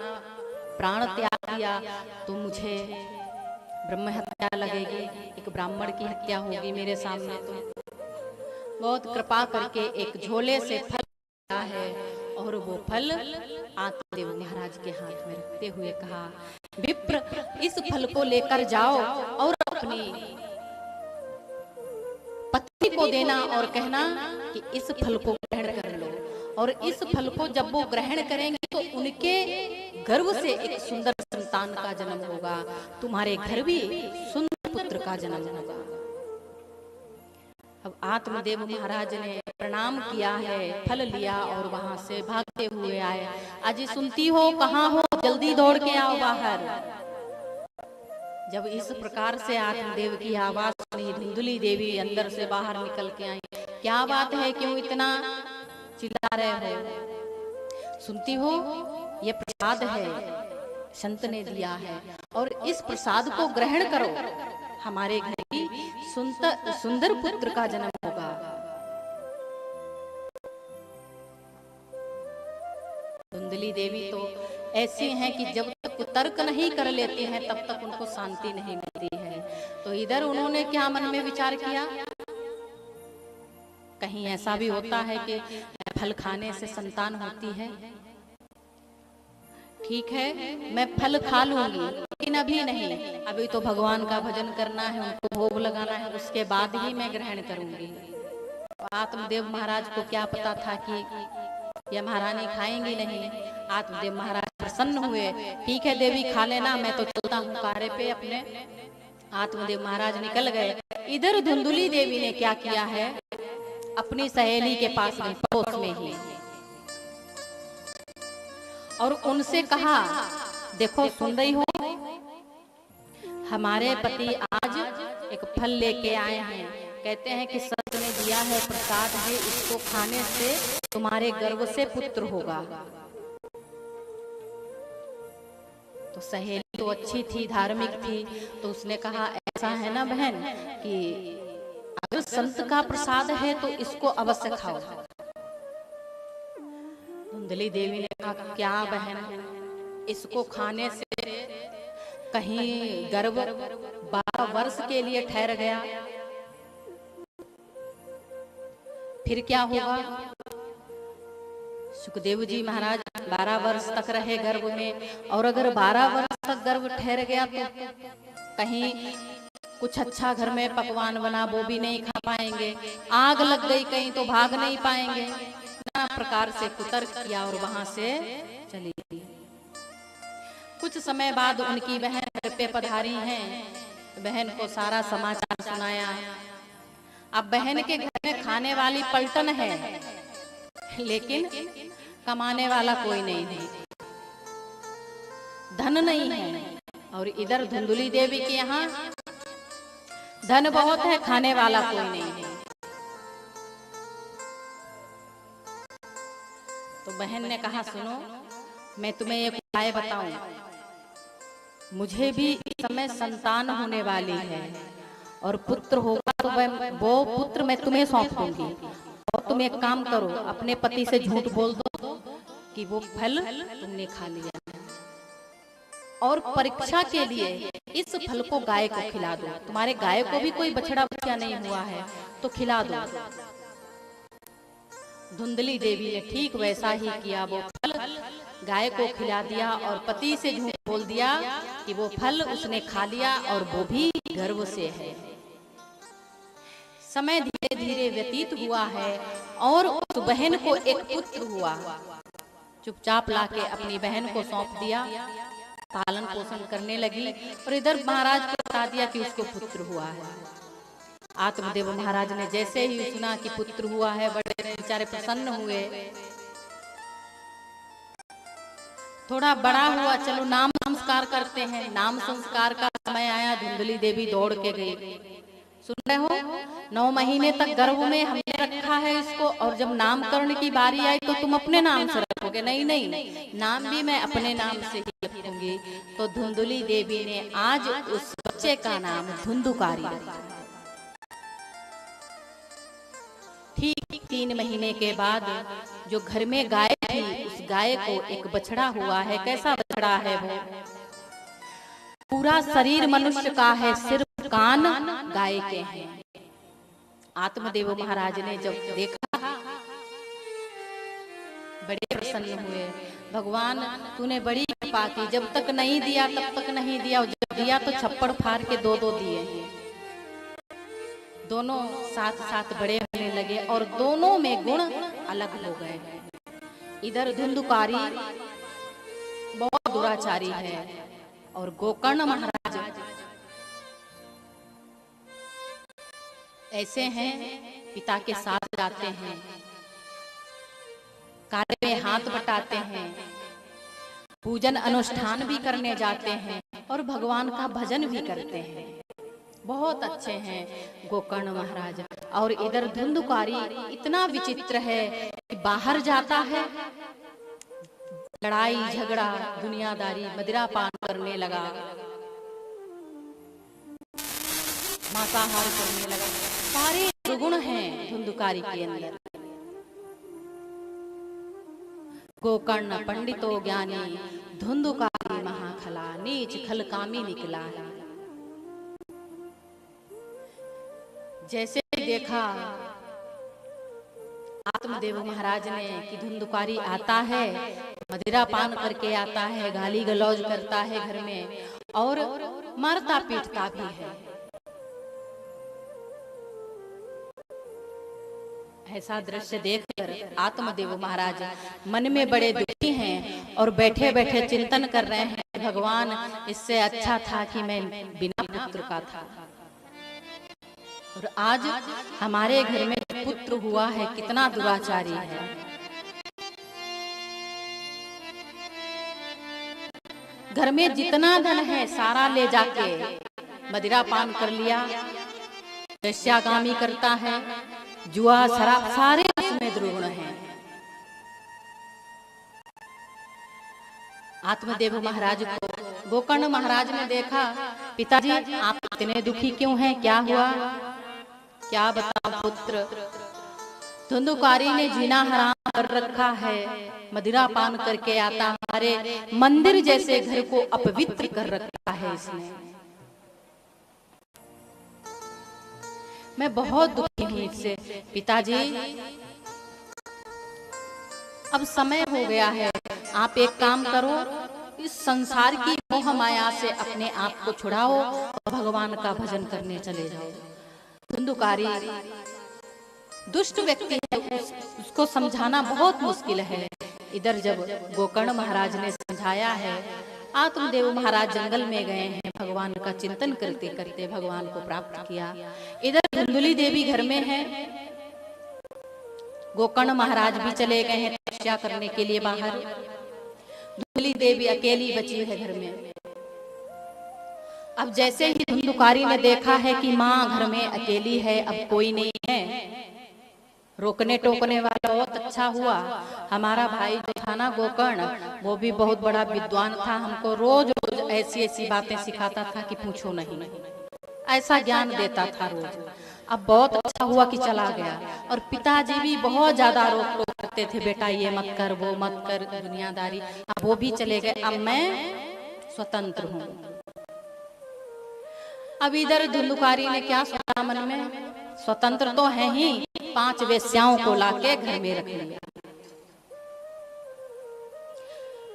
प्राण त्याग दिया तो मुझे ब्रह्म हत्या लगेगी, एक ब्राह्मण की हत्या होगी मेरे सामने। तो बहुत कृपा करके एक झोले से फल दिया है और वो फल आत्मदेव महाराज के हाथ में रखते हुए कहा, विप्र इस फल को लेकर जाओ और अपनी पत्नी को देना और कहना कि इस फल को ग्रहण कर लो। और इस फल को जब वो ग्रहण करेंगे तो उनके गर्भ से एक सुंदर संतान का जन्म होगा, तुम्हारे घर भी सुंदर पुत्र का जन्म होगा। अब आत्मदेव महाराज ने प्रणाम किया है, फल लिया और वहां से भागते हुए आए। अजी सुनती हो, कहाँ हो, जल्दी दौड़ के आओ बाहर। जब इस प्रकार से आत्मदेव की आवाज सुनी, धुंधली देवी अंदर से बाहर निकल के आई। क्या बात है, क्यों इतना चिल्ला रहे हो? सुनती हो, ये प्रसाद है, संत ने दिया है और इस प्रसाद को ग्रहण करो, हमारे घर की सुंदर पुत्र का जन्म होगा। धुंधली देवी तो ऐसी हैं कि जब तक तर्क नहीं कर लेती हैं तब तक उनको शांति नहीं मिलती है। तो इधर उन्होंने क्या मन में विचार किया, कहीं ऐसा भी होता है कि फल खाने से संतान होती है। ठीक है, मैं फल खा लूंगी, लेकिन अभी नहीं, अभी तो भगवान का भजन करना है, उनको भोग लगाना है, उसके बाद ही मैं ग्रहण करूंगी। आत्मदेव महाराज को क्या पता था कि यह महारानी खाएंगी नहीं। आत्मदेव महाराज प्रसन्न हुए, ठीक है देवी खा लेना, मैं तो चलता हूँ कार्य पे अपने। आत्मदेव महाराज निकल गए। इधर धुंधली देवी ने क्या किया है, अपनी सहेली के पास में, पड़ोस में ही, और उनसे कहा, देखो सुन रही हो, हमारे पति आज एक फल लेके आए हैं, कहते हैं कि संत ने दिया है, प्रसाद है, इसको खाने से तुम्हारे गर्भ से पुत्र होगा। तो सहेली तो अच्छी थी, धार्मिक थी, तो उसने कहा, ऐसा है ना बहन कि अगर संत का प्रसाद है तो इसको अवश्य खाओ। धुंधली देवी ने कहा, क्या बहन, इसको खाने से कहीं गर्भ 12 वर्ष के लिए ठहर गया, फिर क्या होगा? सुखदेव जी महाराज 12 वर्ष तक रहे गर्भ में, और अगर 12 वर्ष तक गर्भ ठहर गया तो कहीं कुछ अच्छा घर में पकवान बना वो भी नहीं खा पाएंगे, आग लग गई कहीं तो भाग नहीं पाएंगे। नाना प्रकार से कुतर्क किया और वहां से चली गई। कुछ समय बाद उनकी बहन घर पे पधारी हैं, बहन को सारा समाचार सुनाया। अब बहन के घर में खाने वाली पलटन है, लेकिन कमाने वाला कोई नहीं है, धन नहीं है। और इधर धुंधली देवी के यहाँ धन बहुत है, खाने वाला कोई नहीं है। तो बहन ने कहा, सुनो, मैं तुम्हें एक उपाय बताऊं, मुझे भी इस समय संतान होने वाली है और पुत्र होगा तो वो पुत्र मैं तुम्हें सौंप दूंगी। और तुम एक काम करो, अपने पति से झूठ बोल दो कि वो फल तुमने खा लिया, और परीक्षा के लिए इस फल को गाय को खिला दो। तुम्हारे गाय को भी कोई बछड़ा बच्चा नहीं हुआ है तो खिला दो। धुंधली देवी ने ठीक वैसा ही किया, वो फल गाय को खिला दिया और पति से झूठ बोल दिया कि वो फल उसने खा लिया और वो भी गर्भ से है। समय धीरे धीरे व्यतीत हुआ है और उस बहन को एक पुत्र हुआ। चुपचाप लाके अपनी बहन को सौंप दिया, पालन पोषण करने लगी और इधर महाराज को बता दिया कि उसको पुत्र हुआ है। आत्मदेव महाराज ने जैसे ही सुना कि पुत्र हुआ है, बड़े बेचारे प्रसन्न हुए। थोड़ा बड़ा हुआ, चलो नाम संस्कार करते हैं। नाम संस्कार का समय आया, धुंधली देवी दौड़ के गई। सुन रहे हो, 9 महीने तक गर्भ में हमने रखा है इसको, और जब नामकरण की बारी आई तो तुम अपने नाम से रखोगे? नहीं नहीं, नाम भी मैं अपने नाम से ही रखूंगी। तो धुंधली देवी ने आज उस बच्चे का नाम धुंधुकारी रखा। ठीक 3 महीने के बाद जो घर में गाय थी, उस गाय को एक बछड़ा हुआ है। कैसा बछड़ा है वो? पूरा शरीर मनुष्य का है, सिर्फ कान गाय के हैं। आत्मदेव महाराज ने जब देखा बड़े प्रसन्न हुए। भगवान तूने बड़ी कृपा की, जब तक नहीं दिया तब तक नहीं दिया, और जब दिया तो छप्पड़ फाड़ के 2-2 दिए। दोनों साथ साथ बड़े होने लगे और दोनों में गुण अलग हो गए। इधर धुंधुकारी बहुत दुराचारी है और गोकर्ण महाराज ऐसे हैं, पिता के साथ जाते हैं, कार्य में हाथ बटाते हैं, पूजन अनुष्ठान भी करने जाते हैं और भगवान का भजन भी करते हैं। बहुत अच्छे हैं गोकर्ण महाराज। और इधर धुंधुकारी इतना विचित्र है कि बाहर जाता है, लड़ाई झगड़ा दुनियादारी मदिरा पान करने लगा, मांसाहार करने लगा। सारे दुर्गुण हैं धुंधुकारी के अंदर। गोकर्ण पंडितो ज्ञानी, धुंधुकारी महाखला, नीच खलकामी निकला है। जैसे देखा आत्मदेव महाराज ने कि धुंधुकारी आता है, मदिरा पान करके आता है, गाली गलौज करता है घर में और मारता पीटता भी है। ऐसा दृश्य देखकर आत्मदेव महाराज मन में बड़े दुखी हैं और बैठे बैठे चिंतन कर रहे हैं, भगवान इससे अच्छा था कि मैं बिना पुत्र का था, और आज हमारे घर में पुत्र हुआ है, कितना दुराचारी है। घर में जितना धन है सारा ले जाके मदिरा पान कर लिया, वेश्यागामी करता है, जुआ शराब सारे उसमें दुर्गुण है। आत्मदेव महाराज को गोकर्ण महाराज ने देखा, पिताजी आप इतने दुखी क्यों हैं, क्या हुआ? क्या बताऊं पुत्र, धुंधुकारी ने जीना हराम कर रखा है, मदिरा पान करके आता, हमारे मंदिर जैसे घर को अपवित्र कर रखा है इसने। मैं बहुत दुखी हूं इससे। पिताजी अब समय हो गया है, आप एक काम करो, इस संसार की मोह माया से अपने आप को छुड़ाओ और भगवान का भजन करने चले जाओ। धुंधुकारी दुष्ट व्यक्ति है, उसको समझाना बहुत मुश्किल है। इधर जब गोकर्ण महाराज ने समझाया है, आत्मदेव महाराज जंगल में गए हैं, भगवान का चिंतन करते करते भगवान को प्राप्त किया। इधर धुंधली देवी घर में है, गोकर्ण महाराज भी चले गए हैं तपस्या करने के लिए बाहर। धुंधली देवी अकेली बची है घर में। अब जैसे ही धुंधुकारी ने देखा है कि माँ घर में अकेली है, अब कोई नहीं है, रोकने टोकने वाला बहुत अच्छा हुआ। हमारा भाई जो था ना गोकर्ण, वो भी बहुत बड़ा विद्वान था, हमको रोज रोज ऐसी ऐसी बातें सिखाता था कि पूछो नहीं, ऐसा ज्ञान देता था रोज। अब बहुत अच्छा हुआ कि चला गया। और पिताजी भी बहुत ज्यादा रोक टोक करते थे, बेटा ये मत कर, वो मत कर, दुनियादारी। अब वो भी चले गए, अब मैं स्वतंत्र हूँ। अब इधर धुंधुकारी ने क्या सोचा मन में, स्वतंत्र तो है ही, 5 वेश्याओं को लाके घर में रख लिया।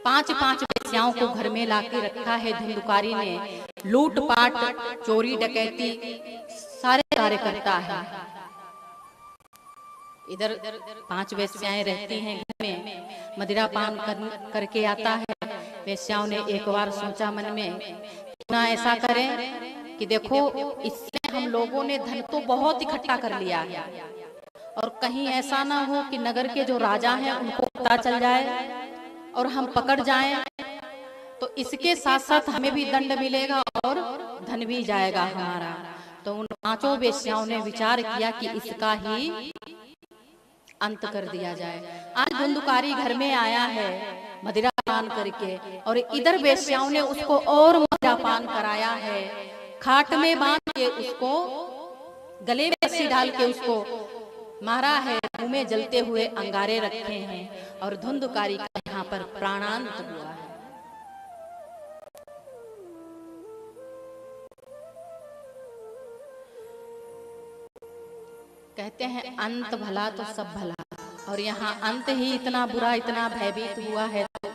5 वेश्याओं को घर में लाके रखा है धुंधुकारी ने। लूट पाट चोरी डकैती सारे कार्य करता है। इधर 5 वेश्याएं रहती हैं घर में, मदिरा पान करके आता है। वेश्याओं ने एक बार सोचा मन में, क्यों ना ऐसा करें कि देखो इससे हम लोगों ने धन तो बहुत इकट्ठा कर लिया है, और कहीं ऐसा ना हो कि नगर के जो राजा हैं उनको पता चल जाए और हम पकड़ जाएं, तो इसके साथ साथ हमें भी दंड मिलेगा और धन भी जाएगा हमारा। तो उन 5 वेश्याओं ने विचार किया कि इसका ही अंत कर दिया जाए। आज धुंधुकारी घर में आया है मदिरा पान करके, और इधर वेश्याओं ने उसको और मदिरा पान कराया है। खाट में बांध के उसको गले में रस्सी डाल के उसको मारा है, मुंह में जलते हुए अंगारे रखे हैं, और धुंधुकारी का यहाँ पर प्राणांत हुआ है। कहते हैं अंत भला तो सब भला, और यहाँ अंत ही इतना बुरा, इतना भयभीत हुआ है, तो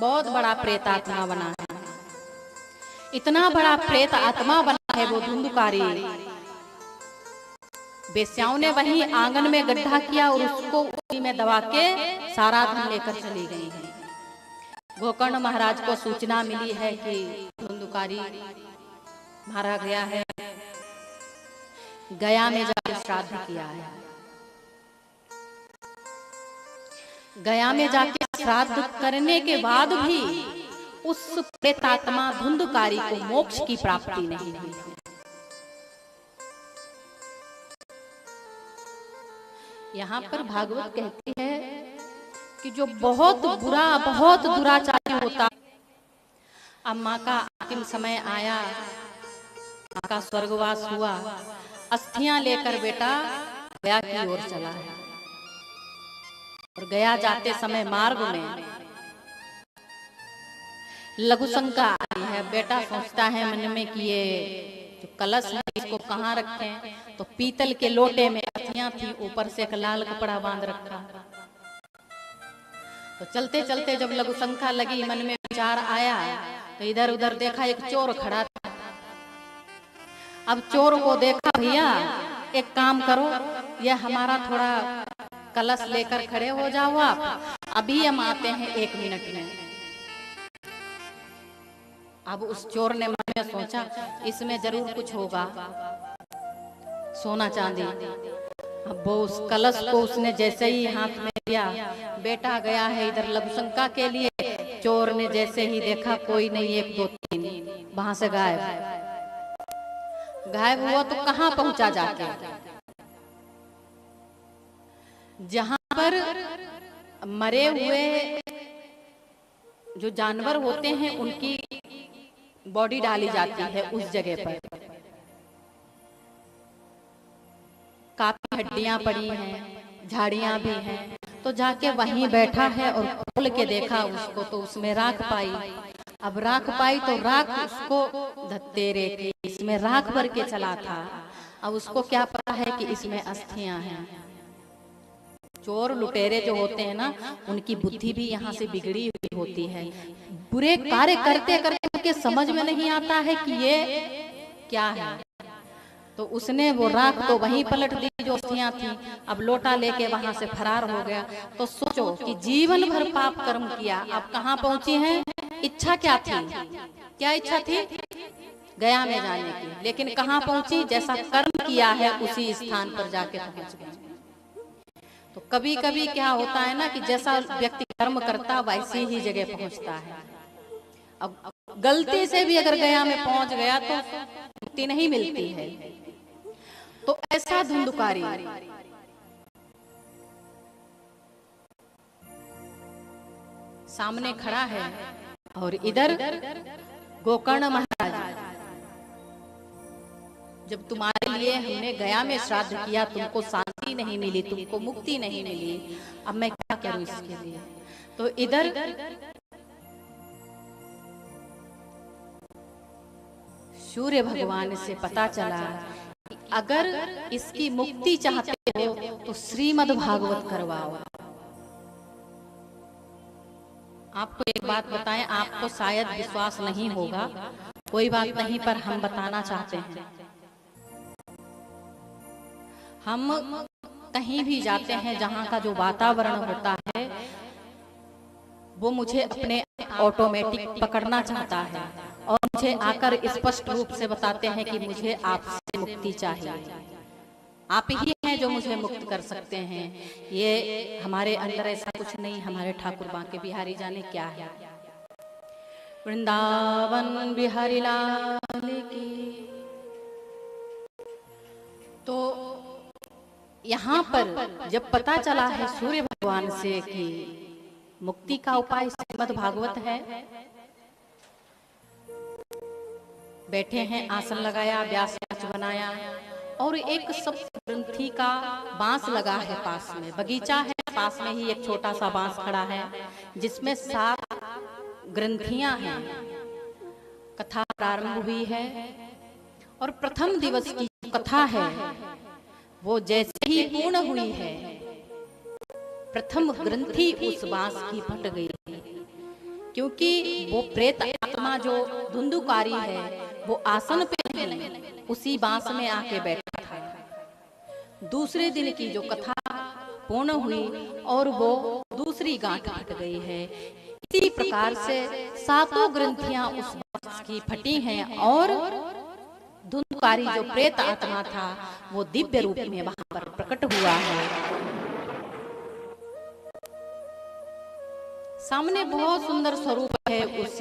बहुत बड़ा प्रेतात्मा बना है। इतना बड़ा प्रेत आत्मा बना है वो धुंधुकारी। वेश्याओं ने वहीं आंगन में गड्ढा किया और उसको उसी में दबा के सारा धन लेकर चली गई है। गोकर्ण महाराज को सूचना मिली है कि धुंधुकारी मारा गया है। गया में जाकर श्राद्ध किया है। गया में जाके श्राद्ध करने के बाद भी उस प्रेतात्मा धुंधुकारी को मोक्ष की प्राप्ति नहीं हुई। यहाँ पर भागवत कहती है कि जो बहुत बुरा, बहुत दुराचारी होता, अब माँ का अंतिम समय आया, माँ का स्वर्गवास हुआ, अस्थियां लेकर बेटा गया की ओर चला है। और गया जाते समय मार्ग में लघुशंका आई है। बेटा सोचता है मन में कि ये जो कलश है इसको कहाँ रखें, तो पीतल के लोटे में अस्थियां थी, ऊपर से एक लाल कपड़ा बांध रखा। तो चलते चलते जब लघुशंका लगी, मन में विचार आया, तो इधर उधर देखा एक चोर खड़ा था। अब चोर को देखा, भैया एक काम करो, ये हमारा थोड़ा कलश लेकर खड़े हो जाओ आप, अभी हम आते हैं 1 मिनट में। अब उस चोर ने मन में सोचा इसमें जरूर कुछ होगा, सोना चांदी। अब वो उस कलश को उसने जैसे ही हाथ में लिया, बेटा गया है इधर लघुशंका के लिए। चोर ने जैसे ही देखा कोई नहीं, 1 2 3, वहां से गायब हुआ। तो कहाँ पहुंचा जाके? जहां पर मरे हुए जो जानवर होते हैं उनकी बॉडी डाली जाती है, उस जगह पर काफी हड्डियां पड़ी हैं, झाड़ियां भी हैं। तो जाके वहीं बैठा है और खोल के देखा उसको, तो उसमें राख पाई। अब राख पाई तो राख उसको धत्तेरे की, इसमें राख भर के चला था। अब उसको क्या पता है कि इसमें अस्थियां हैं। चोर लुटेरे जो होते हैं ना, उनकी बुद्धि भी यहाँ से बिगड़ी हुई होती है। बुरे कार्य करते करते उनके समझ में नहीं आता है कि ये क्या है। तो उसने वो राख तो वहीं पलट दी जो अस्थियां थी। अब लोटा लेके वहां से फरार हो गया। तो सोचो कि जीवन भर पाप कर्म किया, अब कहाँ पहुंची हैं? इच्छा क्या थी? क्या इच्छा थी? गया में जाने की, लेकिन कहाँ पहुंची? जैसा कर्म किया है उसी स्थान पर जाके पहुंच गए। तो कभी कभी क्या होता है ना कि जैसा व्यक्ति कर्म करता वैसी ही जगह पहुंचता है। अब गलती से भी अगर गया में पहुंच गया तो मुक्ति नहीं मिलती है। तो ऐसा धुंधुकारी सामने खड़ा है, और इधर गोकर्ण महाराज, जब तुम्हारे लिए हमने गया में श्राद्ध किया, तुमको शांति नहीं मिली, तुमको मुक्ति नहीं मिली, अब मैं क्या करूं इसके लिए? तो इधर सूर्य भगवान से पता चला कि अगर इसकी मुक्ति चाहते हो तो श्रीमद् भागवत करवाओ। आपको एक बात बताएं, आपको शायद विश्वास नहीं होगा, कोई बात नहीं, पर हम बताना चाहते हैं। हम कहीं भी जाते हैं, जहाँ का जो वातावरण होता है वो मुझे अपने ऑटोमेटिक पकड़ना चाहता है और मुझे आकर स्पष्ट रूप से बताते हैं कि मुझे आपसे मुक्ति चाहिए, आप ही हैं जो मुझे मुक्त कर सकते हैं। ये हमारे अंदर ऐसा कुछ नहीं, हमारे ठाकुर बांके बिहारी जाने क्या है। वृंदावन बिहारी लाल की। तो यहाँ पर जब पता चला है सूर्य भगवान से कि मुक्ति का उपाय श्रीमद् भागवत है, बैठे हैं, आसन लगाया, व्यास बनाया और एक सप्त ग्रंथि का बांस लगा है पास में, बगीचा है, पास में ही एक छोटा सा बांस खड़ा है जिसमें 7 ग्रंथियां हैं। कथा प्रारंभ हुई है और प्रथम दिवस की कथा है वो जैसे ही पूर्ण हुई है, प्रथम ग्रंथि उस बांस की फट गई, क्योंकि वो प्रेत आत्मा जो धुंधुकारी है वो आसन पे नहीं उसी बांस में आके बैठा था। दूसरे दिन की जो कथा पूर्ण हुई और वो दूसरी गांठ फट गई है। इसी प्रकार से 7 ग्रंथियां उस बांस की फटी हैं और धुंधुकारी जो प्रेत आत्मा था वो दिव्य रूप में वहां पर प्रकट हुआ है। सामने बहुत सुंदर स्वरूप है उस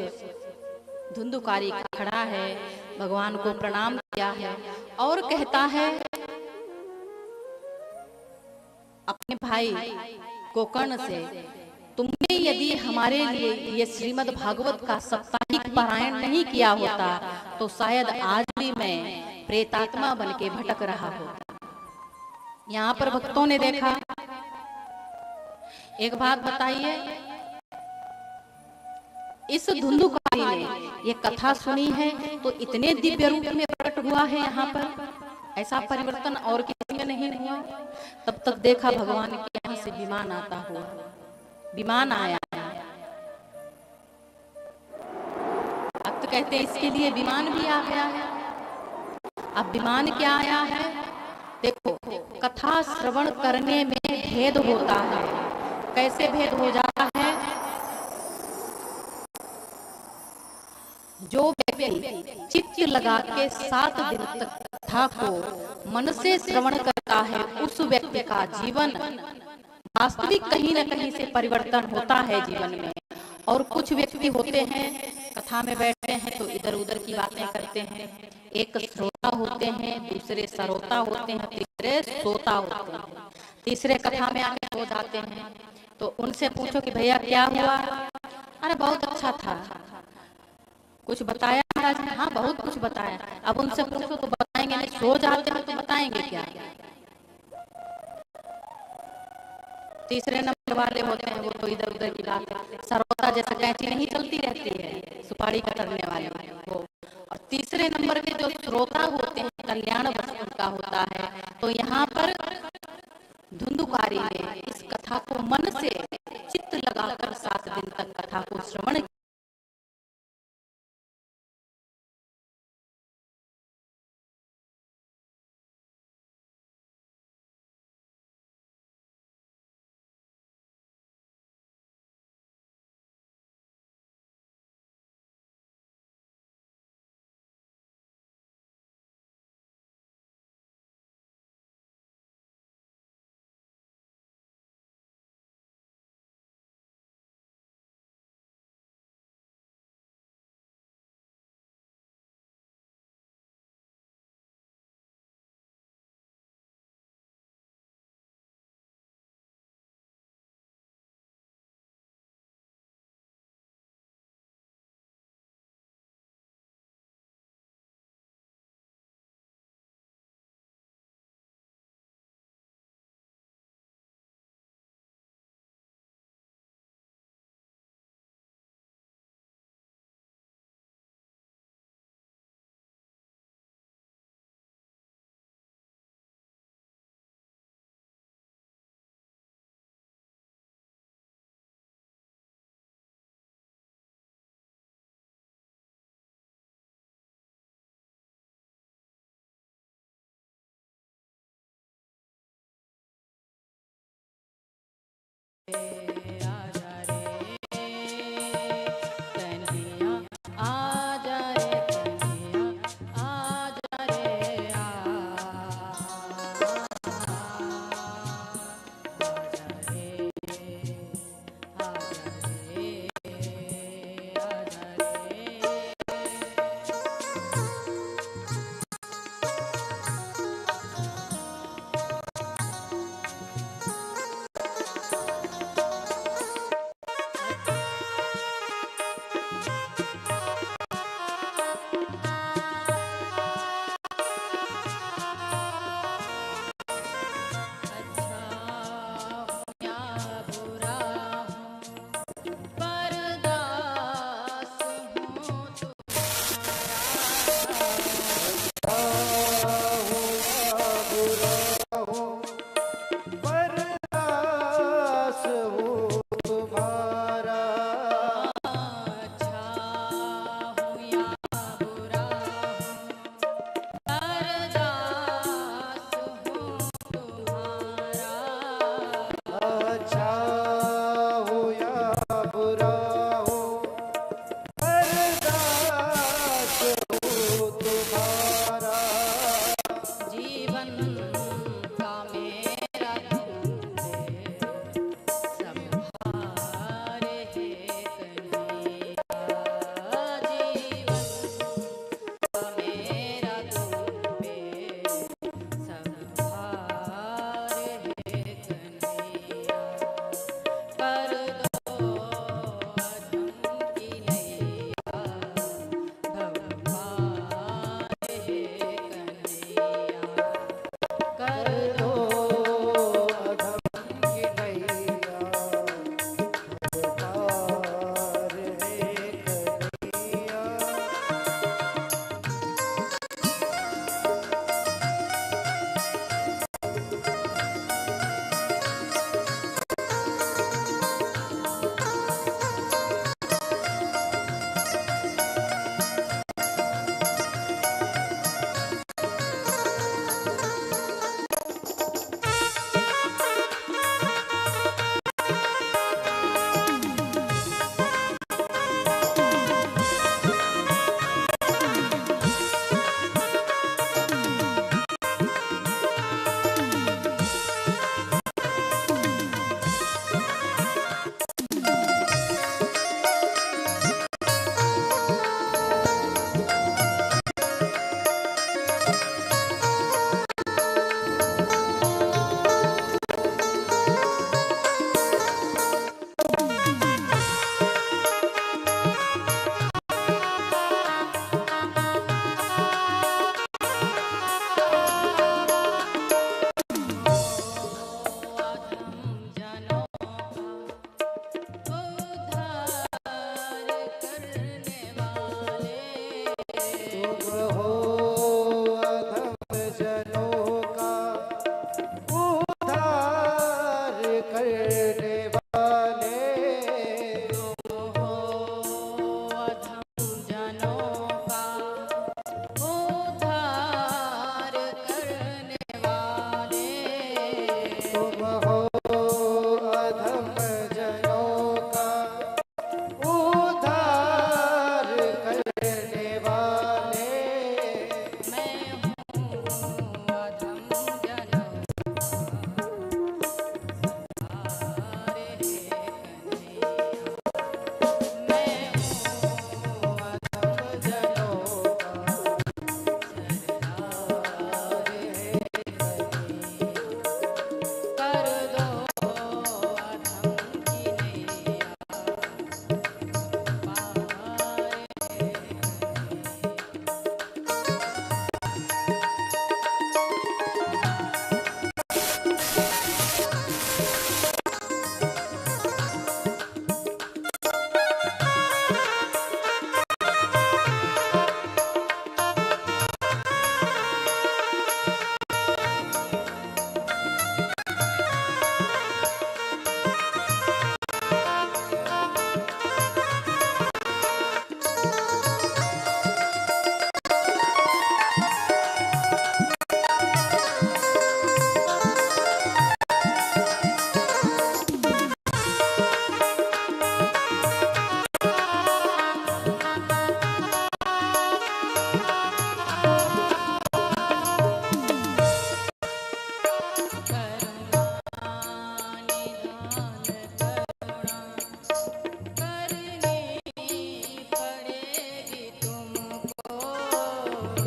धुंधुकारी का, खड़ा है, भगवान को प्रणाम किया है और कहता है अपने भाई गोकर्ण से, तुमने यदि हमारे लिए ये श्रीमद् भागवत का साप्ताहिक पारायण नहीं किया होता तो शायद आज भी मैं प्रेतात्मा बन के भटक रहा होता। यहाँ पर भक्तों ने देखा, एक बात बताइए, इस धुंधुकारी ने ये कथा सुनी है तो इतने दिव्य रूप में प्रकट हुआ है यहाँ पर, ऐसा परिवर्तन और किसी में नहीं हुआ। तब तक देखा भगवान के यहाँ से विमान आता हुआ, विमान आया। अब तो कहते हैं इसके लिए विमान भी आ गया है। अब विमान क्या आया है, देखो कथा श्रवण करने में भेद होता है। कैसे भेद हो जाता है, जो व्यक्ति चित्त लगा के 7 दिन तक कथा को मन से श्रवण करता है उस व्यक्ति का जीवन वास्तविक कहीं न कहीं से परिवर्तन होता है जीवन में। और कुछ व्यक्ति होते हैं कथा में बैठते हैं तो इधर उधर की बातें करते हैं, एक श्रोता होते हैं, दूसरे सरोता होते हैं, तीसरे सोता होते हैं, तीसरे कथा में आके सो जाते हैं। तो उनसे पूछो कि भैया क्या हुआ, अरे बहुत अच्छा था, कुछ बताया महाराज ने, हाँ बहुत कुछ बताया। अब उनसे पूछो तो बताएंगे नहीं, सो जाते हैं तो बताएंगे क्या। तीसरे नंबर वाले होते हैं वो तो इधर उधर की बात, सरोता जैसे कैंची नहीं चलती रहती है, सुपारी कतरने वाले वो। और तीसरे नंबर के जो श्रोता होते हैं कल्याण वस्तु का होता है। तो यहाँ पर धुंधुकारी ने इस कथा को मन से चित्त लगाकर 7 दिन तक कथा को श्रवण आजा रे कन्हैया आजा रे कन्हैया आजा रे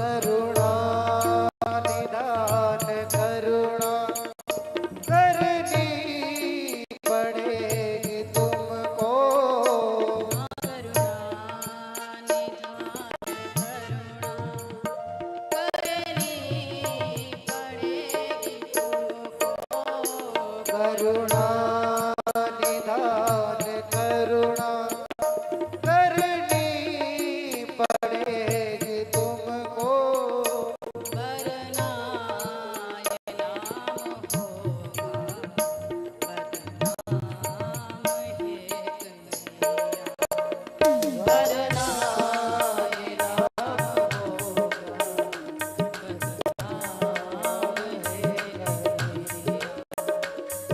करुणा निदान करुणा करनी पड़ेगी तुमको। करुणा निदान करुणा करनी पड़ेगी तुमको।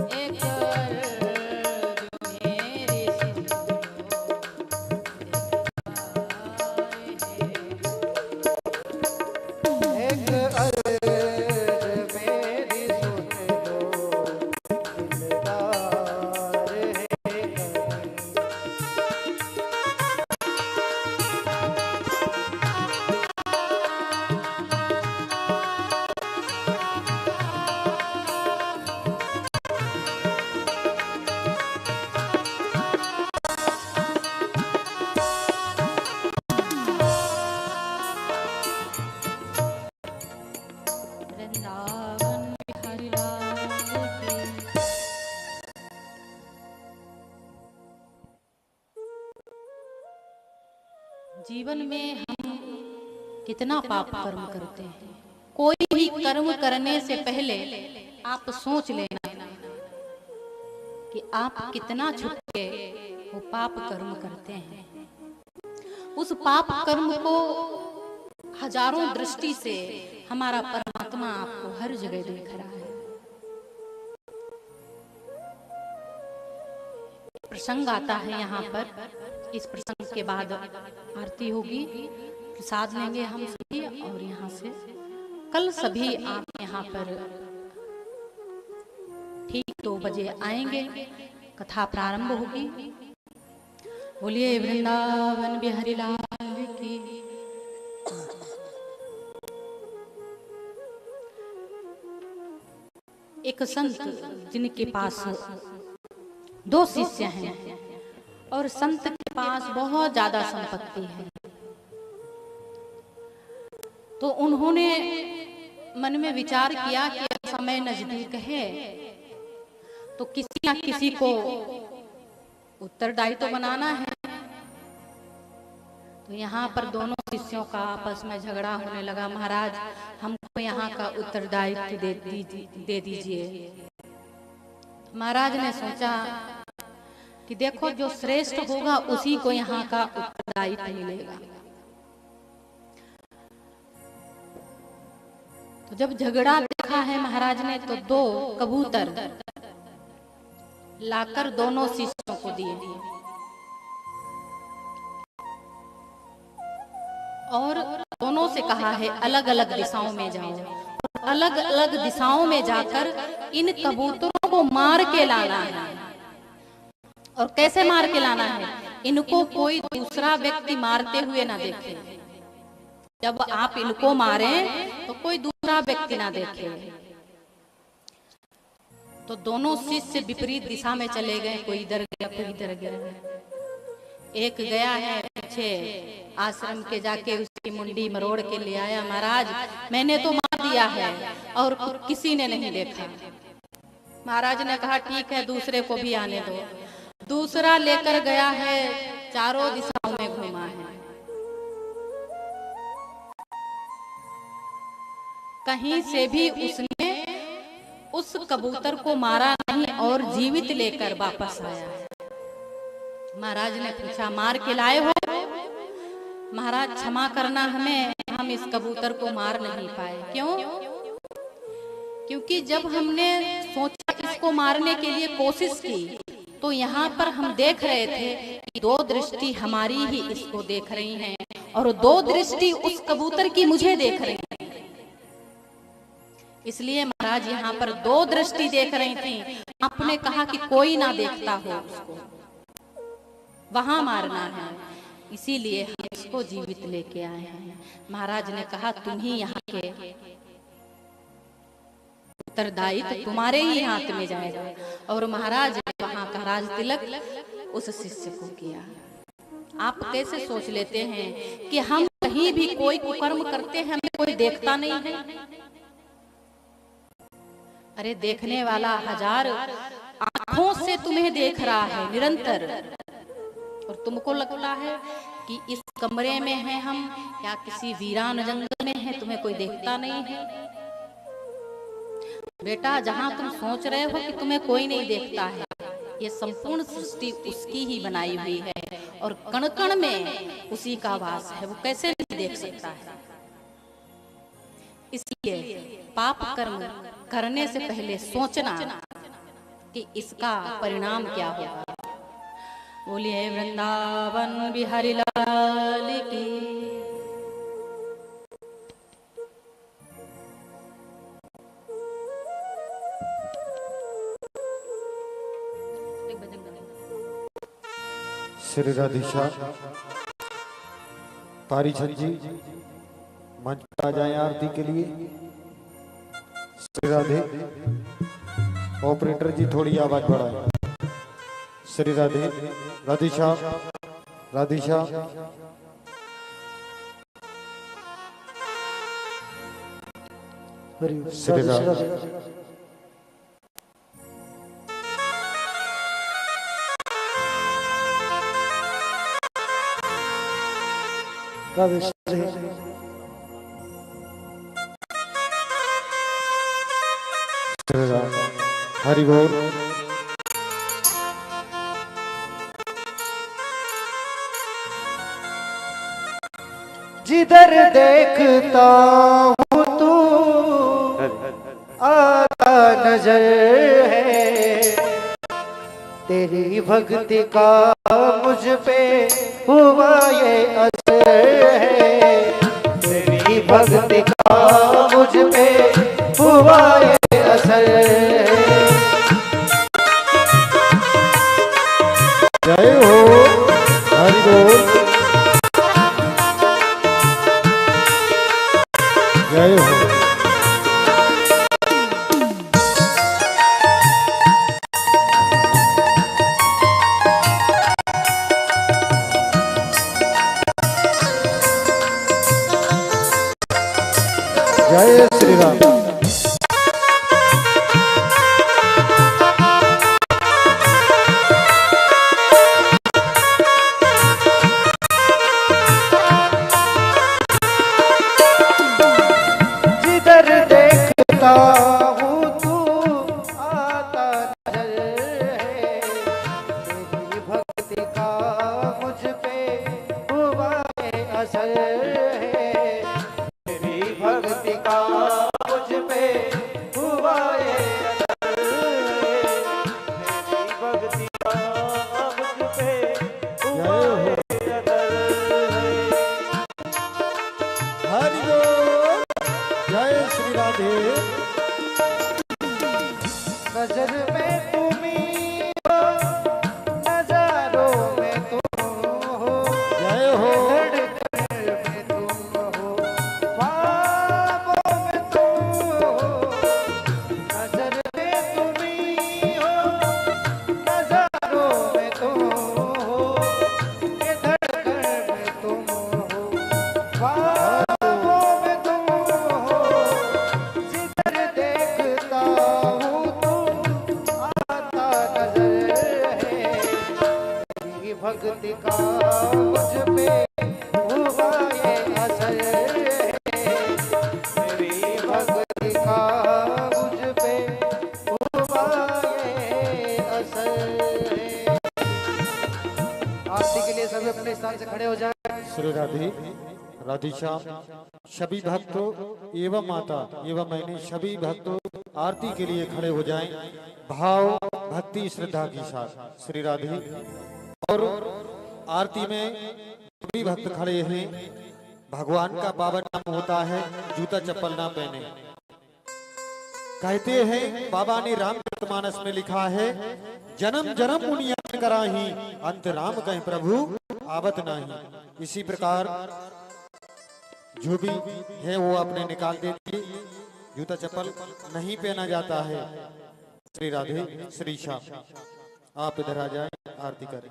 एक अर्ज मेरी सुन लो, दिलदार है कहीं। वृंदावन बिहारी लाल की। जीवन में हम कितना पाप कर्म करते हैं। कोई भी कर्म करने से पहले आप सोच लेना कि आप कितना छुप के वो पाप कर्म करते हैं। उस पाप कर्म को हजारों दृष्टि से हमारा परमात्मा आपको हर जगह देख रहा है। प्रसंग आता है यहाँ पर। इस प्रसंग के बाद आरती होगी, प्रसाद लेंगे हम सभी, और यहाँ से कल सभी आप यहाँ पर ठीक 2 बजे आएंगे, कथा प्रारंभ होगी। बोलिए वृंदावन बिहारी लाल की। एक संत जिनके पास 2 शिष्य हैं और संत के पास बहुत ज्यादा संपत्ति है, तो उन्होंने मन में विचार किया कि समय नजदीक है तो किसी न किसी को उत्तरदायी तो बनाना है। तो यहाँ पर दोनों शिष्यों का आपस में झगड़ा होने लगा। महाराज, हमको यहाँ का उत्तरदायित्व दे दीजिए। महाराज ने सोचा कि देखो, जो श्रेष्ठ होगा उसी को यहाँ का उत्तरदायित्व मिलेगा। तो जब झगड़ा देखा है महाराज ने, तो 2 कबूतर लाकर दोनों शिष्यों को दिए और दोनों से कहा है अलग अलग दिशाओं में जाओ। अलग अलग दिशाओं में जाकर इन कबूतरों को मार के लाना है। और कैसे मार के लाना है? इनको कोई दूसरा व्यक्ति मारते हुए ना देखे। जब आप इनको मारें तो कोई दूसरा व्यक्ति ना देखे। तो दोनों शिष्य विपरीत दिशा में चले गए, कोई इधर गया कोई इधर गया। एक गया है पीछे आश्रम के, जाके उसकी मुंडी मरोड़ के ले आया। महाराज, मैंने तो मार दिया है और किसी ने नहीं देखा। महाराज ने कहा ठीक है, दूसरे को भी आने दो। दूसरा लेकर गया है, चारों दिशाओं में घूमा है, कहीं से भी उसने उस कबूतर को मारा नहीं और जीवित लेकर वापस आया। महाराज ने पूछा, मार के लाए हो? महाराज क्षमा करना, हमें हम इस कबूतर को मार नहीं पाए। क्यों? क्योंकि जब हमने सोचा इसको मारने के लिए कोशिश की, तो यहाँ पर हम देख रहे थे कि 2 दृष्टि हमारी ही इसको देख रही हैं और 2 दृष्टि उस कबूतर की मुझे देख रही हैं। इसलिए महाराज यहाँ पर 2 दृष्टि देख रही थी। आपने कहा कि कोई ना देखता हो उसको, वहां मारना है। इसीलिए हम इसको जीवित लेके आए हैं। महाराज ने कहा तुम ही यहाँ के उत्तरदायित्व तुम्हारे ही हाथ में जाएगा। और महाराज ने वहां का राज तिलक उस शिष्य को किया। आप कैसे सोच लेते हैं कि हम कहीं भी कोई कुकर्म करते हैं हमें कोई देखता नहीं है? अरे देखने वाला हजार आंखों से तुम्हें देख रहा है निरंतर, और तुमको लगता है कि इस कमरे में हैं हम या किसी वीरान जंगल में है, तुम्हें कोई देखता नहीं है। बेटा जहां तुम सोच रहे हो कि तुम्हें कोई नहीं देखता है, ये संपूर्ण सृष्टि उसकी ही बनाई हुई है और कण कण में उसी का वास है, वो कैसे नहीं देख सकता है। इसलिए पाप कर्म करने से पहले सोचना कि इसका परिणाम क्या होगा। बोलिए वृंदावन बिहारी लाल की। श्री राधेश्याम पारीचंद जी मंच पर आ जाए आरती के लिए। श्री राधे ऑपरेटर जी थोड़ी आवाज बढ़ाए। श्री राधे राधेश्याम राधेश्याम श्री राधे हरि बोल। जिधर देखता हूँ तू आता नजर है, तेरी भक्ति का मुझ पे हुआ ये असर है, तेरी भक्ति का मुझ पे हुआ ये असर है। जय हो हरि बोल। जय हो। जय श्री राम। जिधर देखता हूँ तू आता नजर है, तेरी भक्ति का मुझ पे हुआ ये असर है, तेरी भक्ति का मुझ पे हुआ ये असर है, तेरी भक्ति का मुझ पे हुआ ये असर है। हरि बोल। जय श्री राधे। नजर में तुम ही हो, नजारों में तुम हो, जय हो। धड़कन में तुम हो, ख्वाबों में तुम हो। नजर में तुम ही हो, नजारों में तुम हो, ये धड़कन में तुम हो, ख्वाबों में तुम हो। जिधर देखता हूँ तू आता नजर है, तेरी भक्ति का मुझ पे हुआ ये असर है, तेरी भक्ति का मुझ पे हुआ ये असर है। आरती के लिए सभी अपने स्थान से खड़े हो जाए। श्री राधे राधेश्याम सभी भक्तों एवं माता एवं मैंने सभी भक्तों आरती के लिए खड़े हो जाएं भाव भक्ति श्रद्धा के साथ। श्री राधे और आरती में सभी भक्त खड़े हैं। भगवान का पावन नाम होता है जूता चप्पल ना पहने। कहते हैं बाबा ने रामचरितमानस में लिखा है जन्म जन्म मुनियान कराही अंत राम कहे प्रभु आवत नहीं। इसी प्रकार जो भी है वो अपने निकाल देती। जूता चप्पल नहीं पहना जाता है। श्री राधे श्री श्याम, आप इधर आ जाए, आरती करें।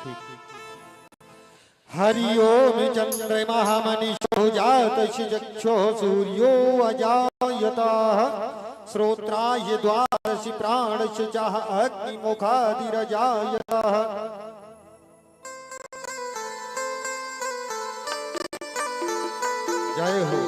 ठीक। हरि ओम चंद्रमा मनीषो जातस्य चक्षो सूर्यो अजायतः श्रोत्राय द्वादशि प्राणस्य चः अग्निमुखादिरजायतः। जय हो।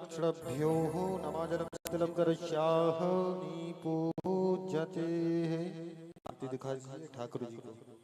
चरणक्षणभ्यो नमाजलं तिलम करश्यामि पूज्यते। आरती दिखा दीजिए ठाकुर जी को।